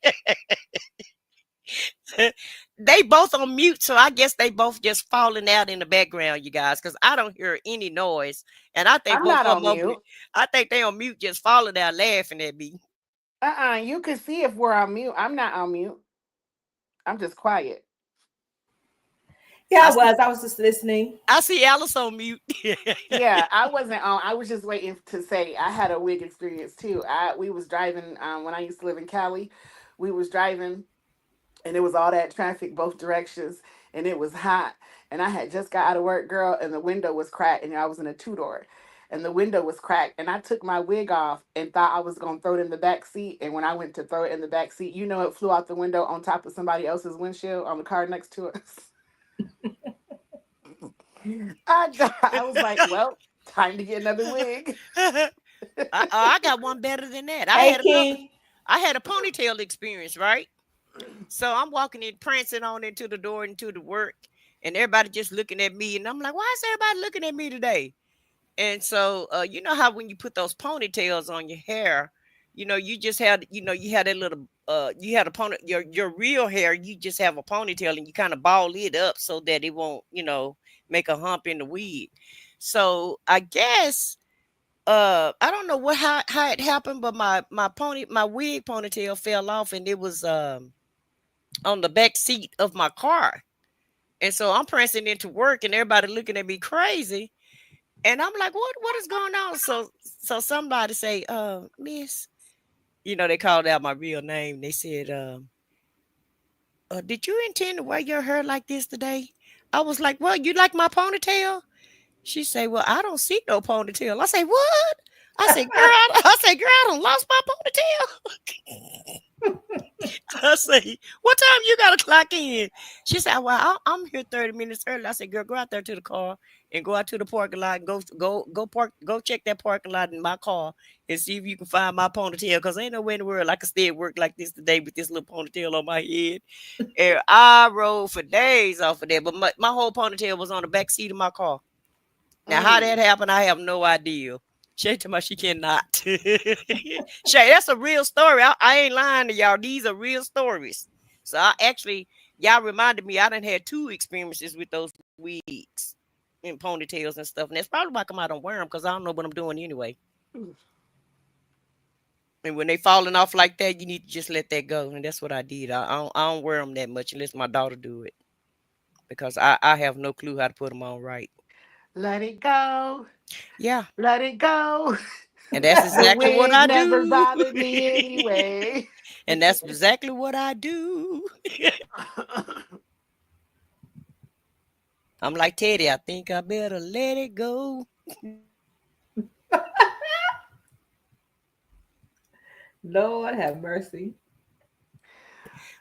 They both on mute, so I guess they both just falling out in the background, you guys, because I don't hear any noise. And I think I'm both not of on them on mute. mute. I think they on mute just falling out laughing at me. You can see if we're on mute. I'm not on mute. I'm just quiet. Yeah, I I see was. I was just listening. I see Alice on mute. Yeah, I wasn't on. I was just waiting to say I had a wig experience too. We was driving when I used to live in Cali. We was driving and it was all that traffic both directions and it was hot and I had just got out of work, girl, and the window was cracked and I was in a two-door and the window was cracked and I took my wig off and thought I was going to throw it in the back seat, and when I went to throw it in the back seat, it flew out the window on top of somebody else's windshield on the car next to us. I was like, well, time to get another wig. I got one better than that. Hey, King. I had a ponytail experience, right? So I'm walking in, prancing on into the door, into the work, and everybody just looking at me. And I'm like, why is everybody looking at me today? And so, you know how when you put those ponytails on your hair, You just had, you had that little, you had a pony, your real hair, you just have a ponytail and you kind of ball it up so that it won't, make a hump in the wig. So I guess, I don't know how it happened, but my wig ponytail fell off, and it was on the back seat of my car. And so I'm pressing into work and everybody looking at me crazy. And I'm like, what is going on? So somebody say, miss, they called out my real name. They said, did you intend to wear your hair like this today? I was like, well, you like my ponytail? She say, well, I don't see no ponytail. I say, what? I don't lost my ponytail. I say, what time you gotta clock in? She said, well, I'm here 30 minutes early. I said, girl, go out there to the car and go out to the parking lot and go check that parking lot in my car and see if you can find my ponytail, because ain't no way in the world I can stay at work like this today with this little ponytail on my head. And I rode for days off of that, but my whole ponytail was on the back seat of my car. Now, how that happened, I have no idea. Shay told me she cannot. Shay, that's a real story. I ain't lying to y'all. These are real stories. So y'all reminded me I done had 2 experiences with those wigs and ponytails and stuff. And that's probably why I don't wear them, because I don't know what I'm doing anyway. And when they falling off like that, you need to just let that go. And that's what I did. I don't wear them that much unless my daughter do it, because I have no clue how to put them on right. Let it go. Yeah. Let it go. And that's exactly what I never do. bothered me anyway. And that's exactly what I do. I'm like Teddy. I think I better let it go. Lord have mercy.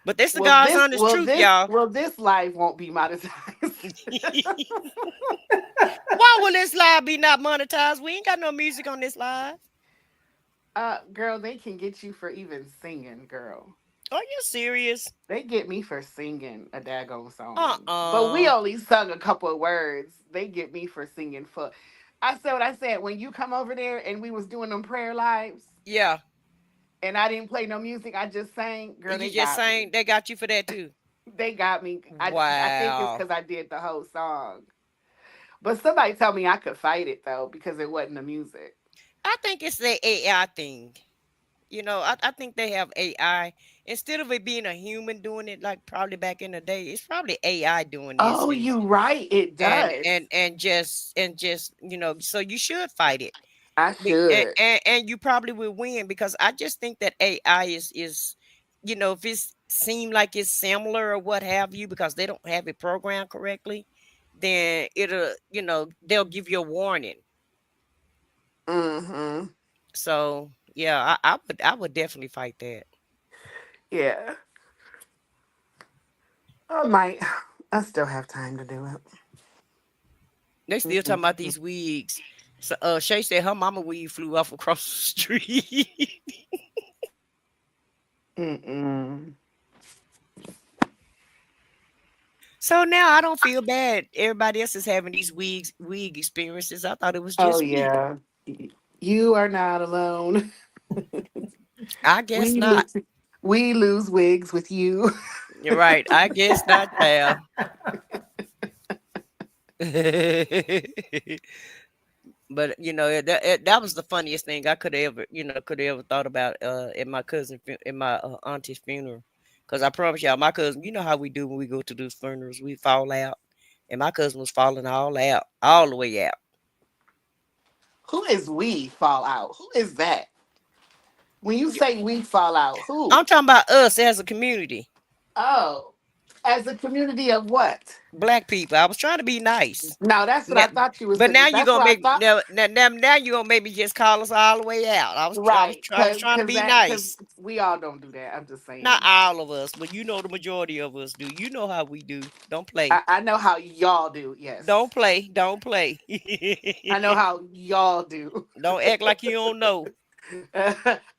But this is God's honest truth, y'all. Well, this live won't be monetized. Why will this live be not monetized? We ain't got no music on this live. Girl, they can get you for even singing, girl. Are you serious? They get me for singing a daggone song. But we only sung a couple of words. They get me for singing for. I said what I said when you come over there and we was doing them prayer lives. Yeah. And I didn't play no music. I just sang. Girl, you just sang. Me. They got you for that too. They got me. Wow. I think it's because I did the whole song. But somebody told me I could fight it though because it wasn't the music. I think it's the AI thing. I think they have AI instead of it being a human doing it, like probably back in the day. It's probably AI doing this. Oh, you're right. It does. And just so you should fight it. I should. And you probably will win, because I just think that AI is if it seems like it's similar or what have you, because they don't have it programmed correctly, then it'll they'll give you a warning. Mm-hmm. So yeah, I would definitely fight that. Yeah. I might. I still have time to do it. They still talking about these wigs. So Shay said her mama wig flew off across the street. So now I don't feel bad. Everybody else is having these wig experiences. I thought it was just me. Yeah. You are not alone. I guess not. We lose wigs with you. You're right. I guess not, pal. But that was the funniest thing I could have ever thought about at my auntie's funeral. Because I promise y'all, my cousin, you know how we do when we go to those funerals, we fall out, and my cousin was falling all the way out. Who is we fall out? Who is that? When you say we fall out, who? I'm talking about us as a community. Oh, as a community of what? Black people. I was trying to be nice. No, that's what I thought you was. But now you're gonna make now you're gonna maybe just call us all the way out. I was trying to be nice. We all don't do that. I'm just saying. Not all of us, but the majority of us do. You know how we do. Don't play. I know how y'all do. Yes. Don't play. I know how y'all do. Don't act like you don't know.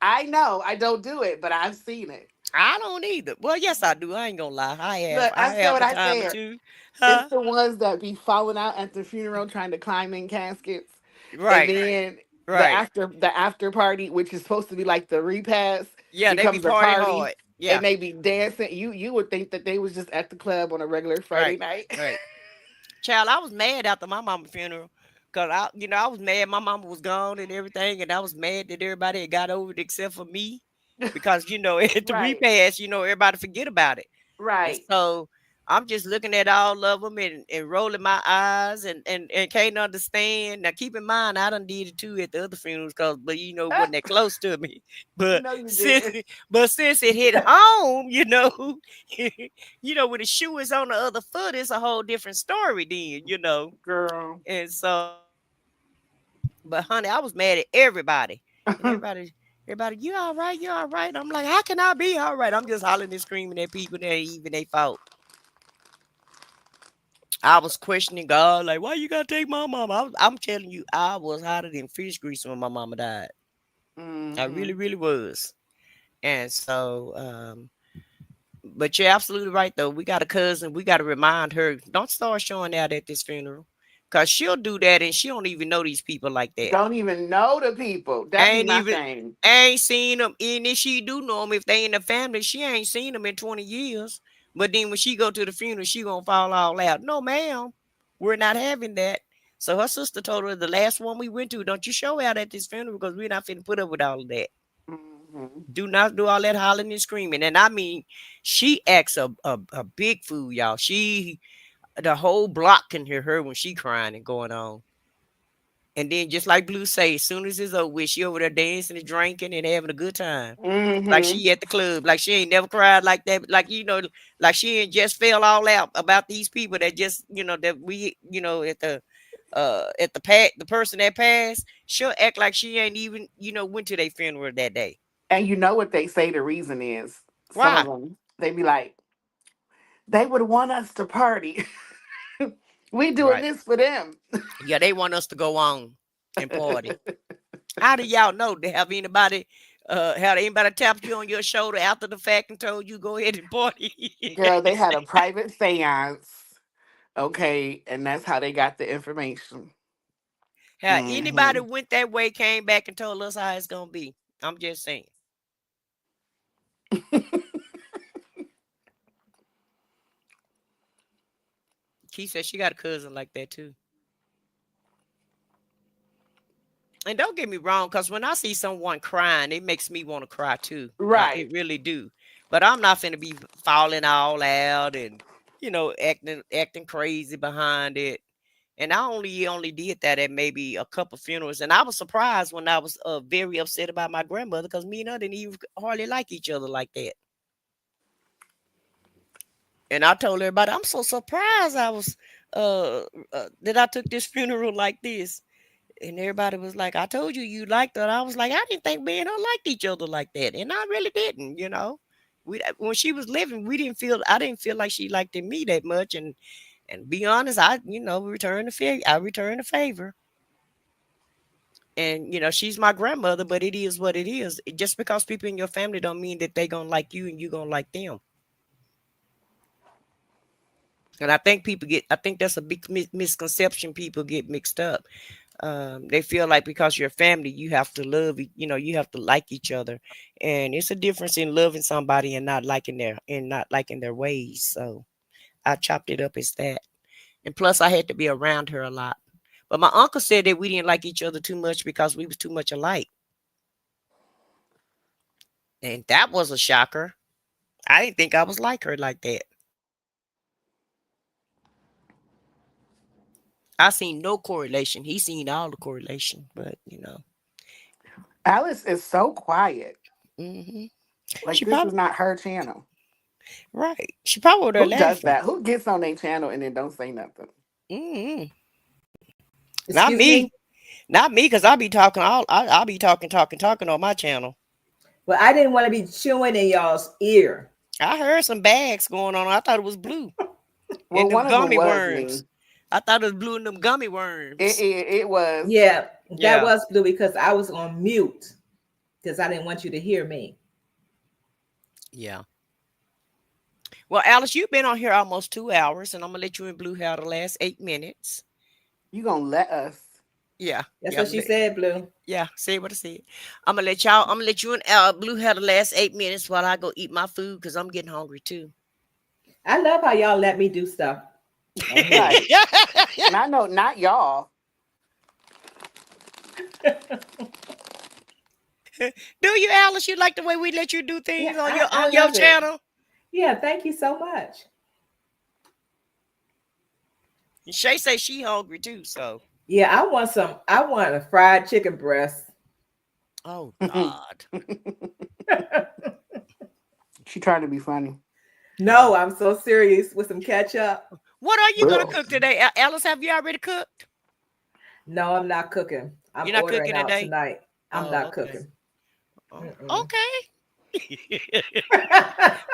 I know. I don't do it, but I've seen it. I don't either. Well, yes, I do. I ain't gonna lie. I have. Look, I have a time or two. Huh? It's the ones that be falling out at the funeral trying to climb in caskets. Right. And then Right. The after party, which is supposed to be like the repast, Yeah, they be becomes a partying party, hard. Yeah. and they be dancing. You would think that they was just at the club on a regular Friday Right. night. Right. Child, I was mad after my mama's funeral. Cause I was mad my mama was gone and everything, and I was mad that everybody had got over it except for me. Because at the Right, repast, everybody forget about it. And right. so I'm just looking at all of them and rolling my eyes and can't understand. Now keep in mind, I done did it too at the other funerals, but it wasn't that close to me. But No, you since didn't, since it hit home, when the shoe is on the other foot, it's a whole different story then. girl. And so, but honey, I was mad at everybody. And everybody, you all right? You all right? I'm like, how can I be all right? I'm just hollering and screaming at people that ain't even they fault. I was questioning God, like, why you gotta take my mama? I'm telling you, I was hotter than fish grease when my mama died. I really, Hmm. really was. And so, but you're absolutely right, though. We got a cousin. We got to remind her, don't start showing out at this funeral. Because she'll do that and she don't even know these people like that. Don't even know the people. That be Ain't my even thing. ain't seen them. And if she do know them, if they in the family, she ain't seen them in 20 years. But then when she go to the funeral, she gonna fall all out. No, ma'am, we're not having that. So her sister told her the last one we went to, don't you show out at this funeral because we're not finna put up with all of that. Hmm. Do not do all that hollering and screaming. And I mean, she acts a big fool, y'all. The whole block can hear her when she crying and going on. And then just like Blue say, as soon as it's over with, she over there dancing and drinking and having a good time. Like Hmm. she at the club. Like she ain't never cried like that. Like she ain't just fell all out about these people that just, that we, the person that passed, she'll act like she ain't even, went to their funeral that day. And you know what they say the reason is? Some of Why? them, they be like, they would want us to party. We doing Right. this for them. Yeah, they want us to go on and party. How do y'all know? Have anybody tapped you on your shoulder after the fact and told you go ahead and party? Girl, they had a private seance. Okay, and that's how they got the information. Have anybody Hmm. went that way, came back and told us how it's gonna be? I'm just saying. Keith said she got a cousin like that too. And don't get me wrong, because when I see someone crying, it makes me want to cry too. It Right. really do. But I'm not finna be falling all out and acting crazy behind it. And I only did that at maybe a couple funerals. And I was surprised when I was very upset about my grandmother because me and her didn't even hardly like each other like that. And I told everybody, I'm so surprised I was that I took this funeral like this. And everybody was like, I told you you liked her. I was like, I didn't think me and her liked each other like that. And I really didn't. When she was living, I didn't feel like she liked me that much. And be honest, I returned the favor. And she's my grandmother, but it is what it is. Just because people in your family don't mean that they gonna like you and you gonna like them. And I think that's a big misconception. People get mixed up. They feel like because you're family, you have to you have to like each other. And it's a difference in loving somebody and not liking their ways. So I chopped it up as that. And plus I had to be around her a lot. But my uncle said that we didn't like each other too much because we was too much alike. And that was a shocker. I didn't think I was like her like that. I seen no correlation. He seen all the correlation, but Alice is so quiet. hmm Like she this is probably not her channel. right. She probably over there Who does laughing. that? Who gets on their channel and then don't say nothing? hmm Not Excuse me, me. not me, because I'll be talking. I'll be talking on my channel. Well, I didn't want to be chewing in y'all's ear. I heard some bags going on. I thought it was blue Well, and them one of them gummy was worms. me. I thought it was blue and them gummy It worms. it, it was. Yeah, that Yeah, was blue because I was on mute because I didn't want you to hear me. yeah. Well, Alice, you've been on here almost 2 hours, and I'm gonna let you and Blue have the last 8 minutes. You gonna let us? Yeah, That's yeah, what she said, Blue. yeah. Say what I said. I'm gonna let you and Blue have the last 8 minutes while I go eat my food because I'm getting hungry too. I love how y'all let me do stuff on here. Right. And I know not y'all. Do you, Alice? You like the way we let you do Yeah, things I on your love it. channel? Yeah, thank you so much. And Shay say she hungry too. So, Yeah, I want a fried chicken breast. oh God, She trying to be funny. oh. No, I'm so serious with some ketchup. What are you gonna Well, cook today, Alice? Have you already cooked? No, I'm not cooking. I'm You're not ordering cooking out today. tonight. I'm Oh, not okay. cooking. Oh, Mm-mm. okay.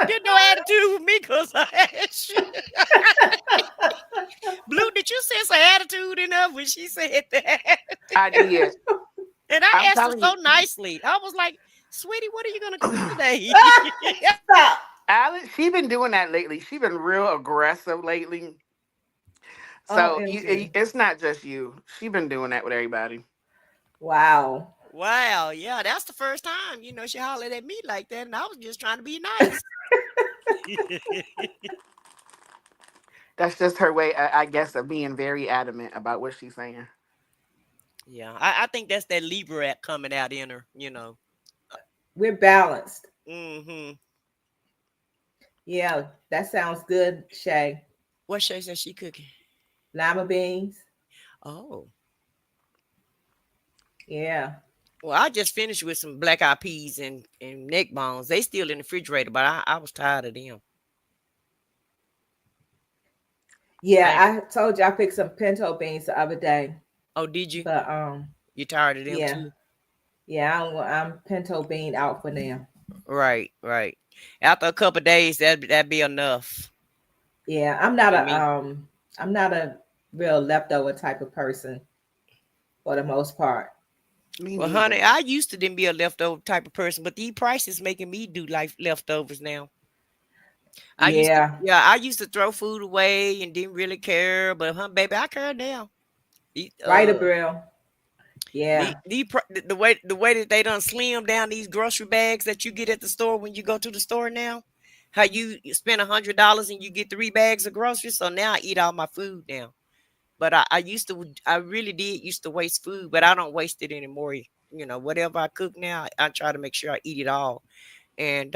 Get no attitude with me, cause I asked you. Blue, did you sense an attitude in her when she said that? I did. And I I'm asked her telling so you, nicely. I was like, "Sweetie, what are you gonna cook today?" Stop. Alice, she been doing that lately. She been real aggressive lately. So OMG. it's not just you. She been doing that with everybody. Wow. Wow, yeah, that's the first time she hollered at me like that, and I was just trying to be nice. That's just her way, I guess, of being very adamant about what she's saying. Yeah, I think that's that Libra act coming out in her. We're balanced. Mm-hmm. Yeah, that sounds good, Shay. What Shay said she cooking? Lima beans. Oh, Yeah. well, I just finished with some black eyed peas and neck bones. They still in the refrigerator, but I was tired of them. Yeah, I I told you I picked some pinto beans the other day. Oh, did you? But You tired of them yeah. too? Yeah, I'm pinto bean out for now. Right, right. After a couple of days, that'd be enough Yeah, for me. I'm not a real leftover type of person for the most part. Me Well, honey, neither. I used to didn't be a leftover type of person, but these prices making me do like leftovers now. Yeah, I used to throw food away and didn't really care, but baby, I care now. The- right, Uh, Abril. Yeah, the way that they done slim down these grocery bags that you get at the store when you go to the store now, how you spend $100 and you get 3 bags of groceries. So now I eat all my food now. But I really did used to waste food, but I don't waste it anymore. Whatever I cook now, I try to make sure I eat it all. And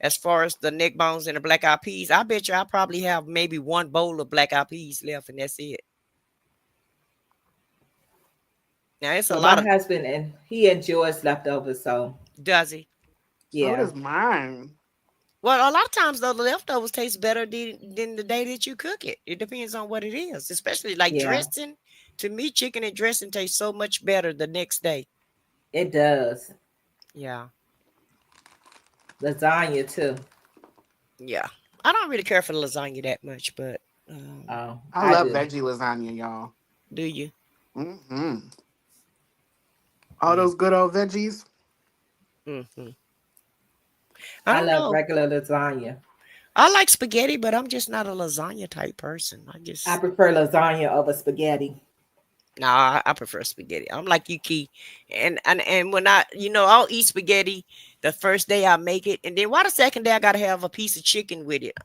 as far as the neck bones and the black eyed peas, I bet you I probably have maybe one bowl of black eyed peas left, and that's it. Now it's a well, my lot of husband and he enjoys leftovers, so does he? So yeah, does mine. Well, a lot of times though, the leftovers taste better than the day that you cook it. It depends on what it is, especially like yeah, dressing. To me, chicken and dressing taste so much better the next day. it does. Yeah, Lasagna too. yeah. I don't really care for the lasagna that much, but Oh, I I love do. veggie lasagna, y'all. do you? Hmm. All those good old veggies. Mm-hmm. I I don't love know. regular lasagna. I like spaghetti, but I'm just not a lasagna type person. I prefer lasagna over spaghetti. Nah, I prefer spaghetti. I'm like you, Key. And when I'll eat spaghetti the first day I make it, and then why the second day I gotta have a piece of chicken with it?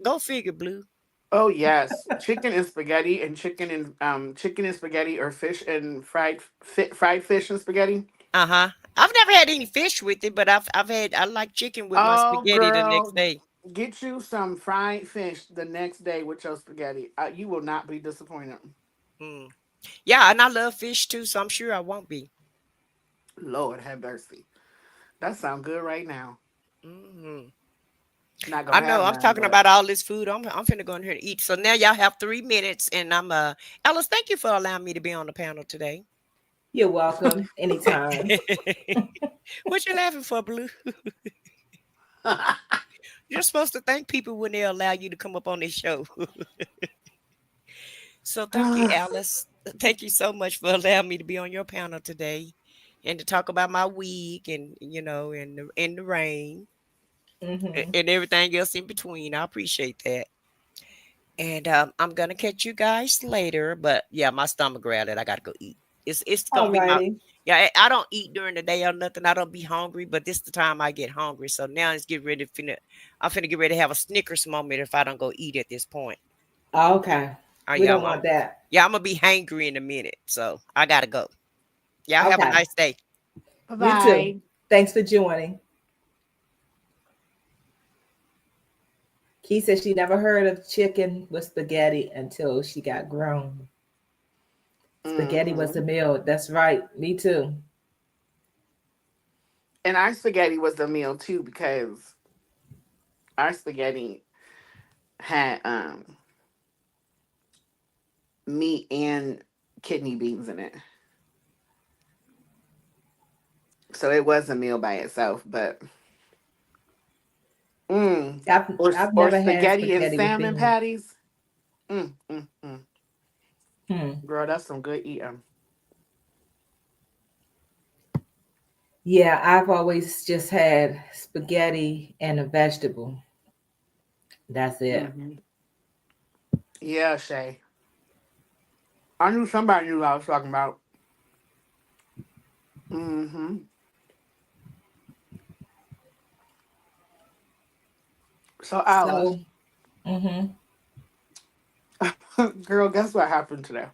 Go figure, Blue. Oh yes, chicken and spaghetti, and chicken and spaghetti, or fish and fried fish and spaghetti. Uh-huh. I've never had any fish with it, but I like chicken with my Oh spaghetti the next girl, day. get you some fried fish the next day with your spaghetti. You will not be disappointed. Mm. Yeah, and I love fish too, so I'm sure I won't be. Lord have mercy. That sounds good right now. Hmm. Not I gonna know. have I'm none, talking but about all this food. I'm finna go in here and eat. So now y'all have 3 minutes, and I'm Alice. Thank you for allowing me to be on the panel today. You're welcome anytime. What you laughing for, Blue? You're supposed to thank people when they allow you to come up on this show. So thank you, Alice. Thank you so much for allowing me to be on your panel today and to talk about my week and in the rain Hmm. and everything else in between. I appreciate that. And I'm gonna catch you guys later. But yeah, my stomach growled. I gotta go eat. It's All gonna be my righty. yeah. I don't eat during the day or nothing. I don't be hungry, but this the time I get hungry. So now it's get ready. I'm finna get ready to have a Snickers moment if I don't go eat at this point. Okay. We Yeah, don't want that. yeah, I'm gonna be hangry in a minute. So I gotta go. Y'all have a Okay. nice day. You too. Bye-bye. Thanks for joining. Key said she never heard of chicken with spaghetti until she got grown. Spaghetti was the Hmm. meal. That's right. Me too. And our spaghetti was the meal too because our spaghetti had meat and kidney beans in it. So it was a meal by itself, but mm, I've or never had spaghetti and spaghetti with salmon beans. patties. Mm. Hmm. Girl, that's some good eating. Yeah, I've always just had spaghetti and a vegetable. That's it. Hmm. Yeah, Shay. I knew somebody knew what I was talking about. Hmm. So Alice, So, hmm girl, guess what happened today?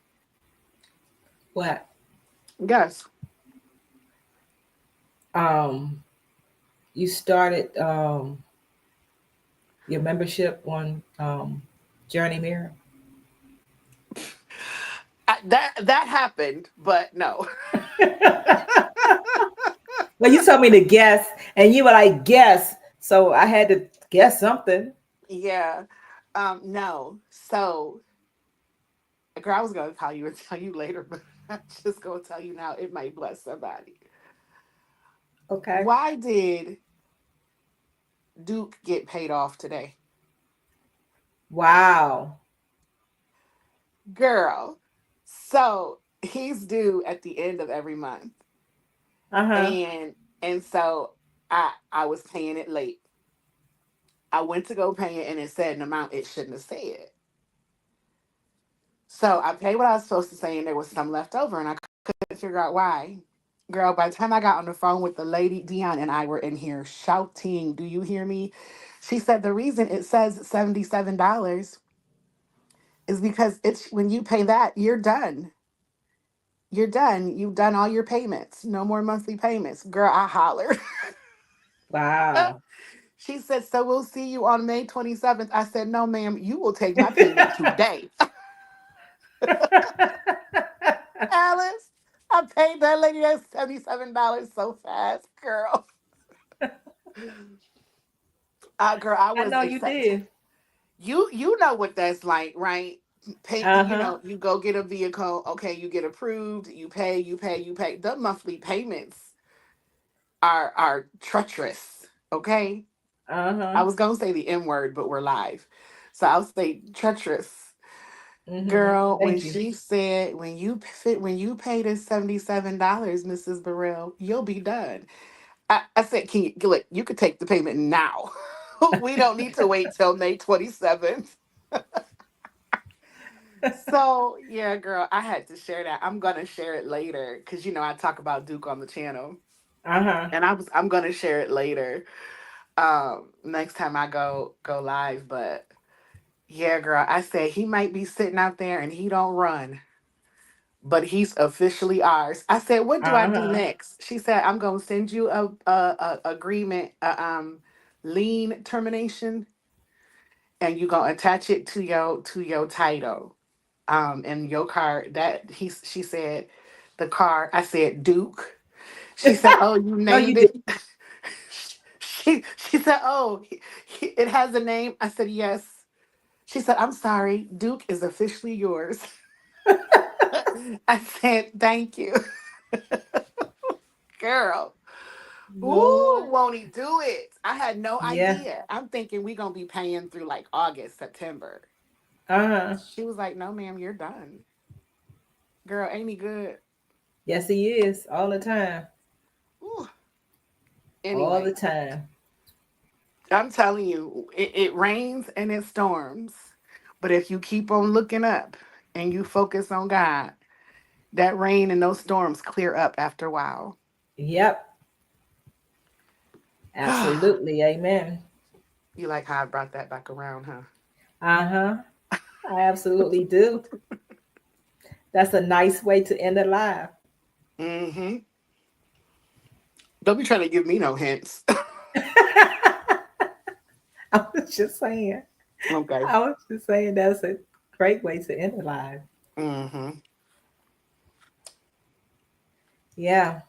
what? Guess. Um, you started your membership on Journey Mirror. That happened, but no. Well, you told me to guess, and you were like, guess. So I had to guess something. Yeah. No. So, girl, I was gonna call you and tell you later, but I'm just gonna tell you now. It might bless somebody. Okay. Why did Duke get paid off today? Wow. Girl. So he's due at the end of every month. Uh-huh. And so I was paying it late. I went to go pay it and it said an amount it shouldn't have said. So I paid what I was supposed to say and there was some left over and I couldn't figure out why. Girl, by the time I got on the phone with the lady, Dion and I were in here shouting, "Do you hear me?" She said the reason it says $77 is because it's when you pay that, you're done. You're done. You've done all your payments. No more monthly payments. Girl, I hollered. Wow. She said, "So we'll see you on May 27th." I said, "No, ma'am, you will take my payment today." Alice, I paid that lady that $77 so fast, girl. Girl, I I was know you excited. did. You know what that's like, right? Pay, Uh-huh. you go get a vehicle, okay, you get approved, you pay. The monthly payments are treacherous, okay? I Uh-huh. was gonna say the M word, but we're live. So I'll say treacherous. Girl, when Thank you. she said when you pay this $77, Mrs. Burrell, you'll be done. I said, can you look, you could take the payment now. We don't need to wait till May 27th. So yeah, girl, I had to share that. I'm gonna share it later because I talk about Duke on the channel. Uh-huh. And I'm gonna share it later. Next time I go live. But yeah, girl, I said he might be sitting out there and he don't run, but he's officially ours. I said, what do I do Uh-huh. next? She said, I'm gonna send you a agreement, lien termination, and you gonna attach it to your title, and your car. She said, the car. I said Duke. She said, oh, you No, you named did. it. She said, oh, it has a name. I said yes. She said, I'm sorry, Duke is officially yours. I said, thank you, girl. Ooh, Lord. won't he do it? I had no Yeah. idea. I'm thinking we're gonna be paying through like August, September. Uh-huh. She was like, no, ma'am, you're done. Girl, ain't he good? Yes, he is. All the time. Ooh. All the Anyway, time. I'm telling you, it rains and it storms. But if you keep on looking up and you focus on God, That rain and those storms clear up after a while. Yep, absolutely. Amen. You like how I brought that back around, huh? Uh-huh. I absolutely do. That's a nice way to end a live. Mm-hmm. Don't be trying to give me no hints. I was just saying. Okay. I was just saying that's a great way to end a live. Mm-hmm. Yeah.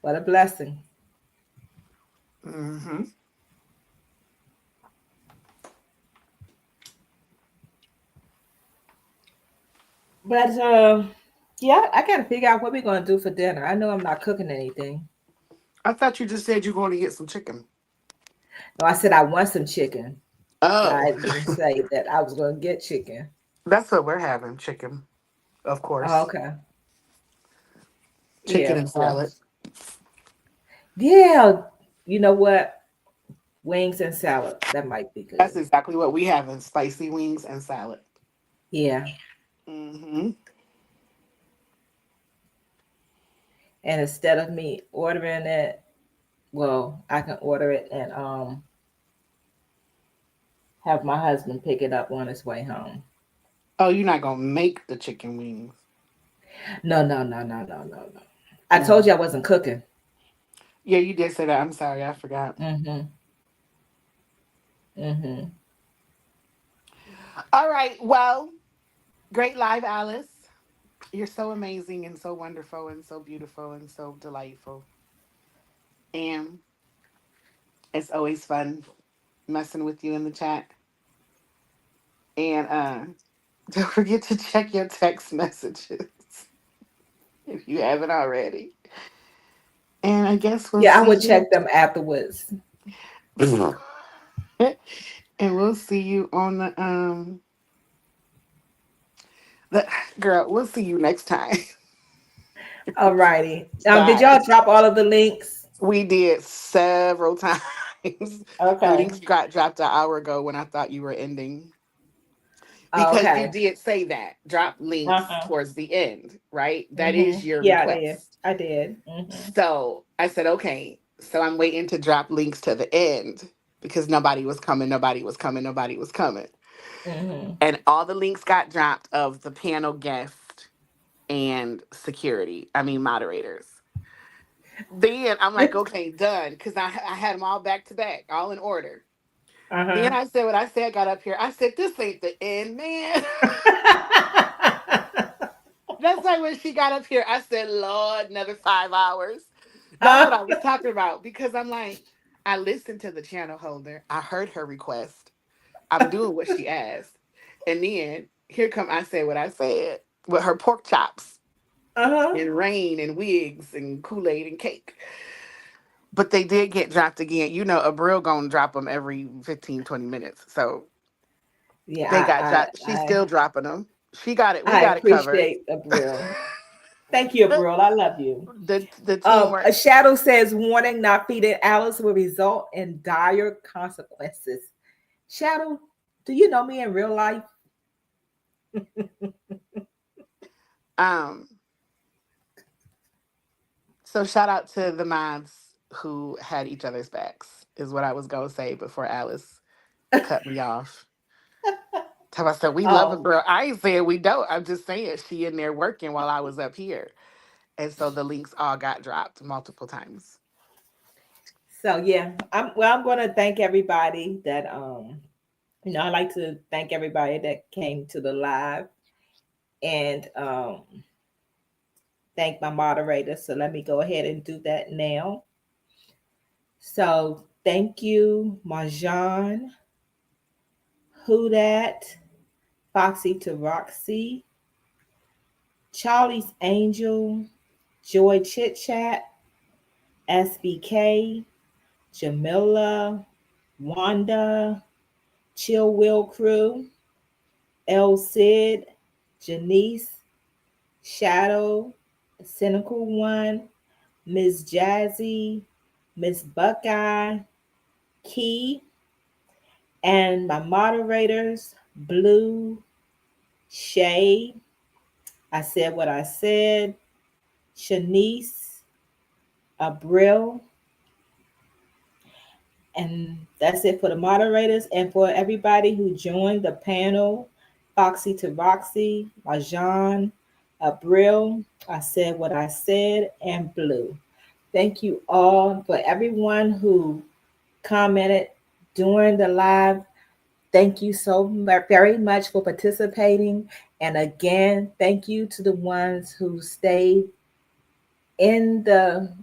What a blessing. Mm-hmm. But yeah, I gotta figure out what we're gonna do for dinner. I know I'm not cooking anything. I thought you just said you're going to get some chicken. No, I said I want some chicken, but Oh, I didn't say that I was gonna get chicken. that's what we're having, chicken, of Oh, course. okay. Chicken Yeah. and Well, salad. yeah. You know what? Wings and salad. That might be That's good. exactly what we having, spicy wings and salad. Yeah. Mm-hmm. And instead of me ordering it, well, I can order it and have my husband pick it up on his way home. Oh, you're not going to make the chicken wings. No, no, no, no, no, no, no. I told Mm. you I wasn't cooking. Yeah, you did say that. I'm sorry. I forgot. Mm-hmm. Mm-hmm. All right. Well, great live, Alice. You're so amazing and so wonderful and so beautiful and so delightful. And it's always fun messing with you in the chat. And don't forget to check your text messages if you haven't already. And I guess we'll Yeah, I see would you. check them afterwards. And we'll see you on the girl, we'll see you next time. All righty. Did Bye. y'all drop all of the links? We did several times. The Okay. links got dropped an hour ago when I thought you were ending. Oh, Because you okay. did say that. Drop links Uh-huh. towards the end, right? That Mm-hmm. is your Yeah, I did. request. I did. Mm-hmm. So I said, okay. So I'm waiting to drop links to the end because nobody was coming, nobody was coming, nobody was coming. Mm-hmm. And all the links got dropped of the panel guest and security, I mean, moderators. Then I'm like, okay, done. Because I had them all back to back, all in order. Then Uh-huh. I said what I said, got up here. I said, this ain't the end, man. That's like when she got up here, I said, Lord, another 5 hours. That's what I was talking about. Because I'm like, I listened to the channel holder. I heard her request. I'm doing what she asked. And then here come I said what I said with her pork chops Uh-huh. and rain and wigs and Kool-Aid and cake. But they did get dropped again. You know, Abril gonna drop them every 15, 20 minutes. So they Yeah, got dropped. She's still dropping them. She got it. We I got it covered. appreciate Abril. Thank you, Abril. I love you. The teamwork. A shadow says warning: not feeding Alice will result in dire consequences. Shadow, do you know me in real life? Um. So shout out to the mods who had each other's backs. Is what I was gonna say before Alice cut me off. Tell I said we love a Oh, girl. I ain't saying we don't. I'm just saying she in there working while I was up here, and so the links all got dropped multiple times. so yeah. I'm going to thank everybody that I like to thank everybody that came to the live and thank my moderator. So let me go ahead and do that now. So thank you, Marjan, Hudat, Foxy to Roxy, Charlie's Angel, Joy Chit Chat, SBK, Jamila, Wanda, Chill Will Crew, El Cid, Janice, Shadow, Cynical One, Miss Jazzy, Miss Buckeye, Key, and my moderators, Blue, Shay, I said what I said. Shanice Abril. And that's it for the moderators and for everybody who joined the panel. Foxy to Roxy, Majan, Abril. I said what I said, and Blue. Thank you all for everyone who commented during the live. Thank you so very much for participating. And again, thank you to the ones who stayed in the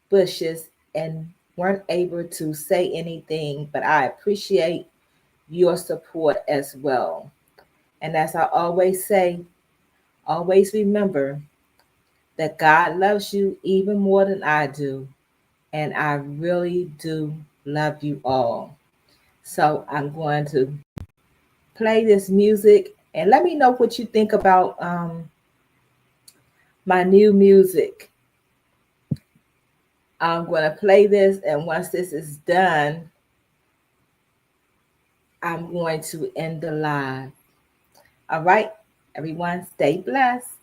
bushes and weren't able to say anything, but I appreciate your support as well. And as I always say, always remember that God loves you even more than I do. And I really do love you all. So I'm going to play this music and let me know what you think about my new music. I'm going to play this, and once this is done, I'm going to end the live. All right, everyone, stay blessed.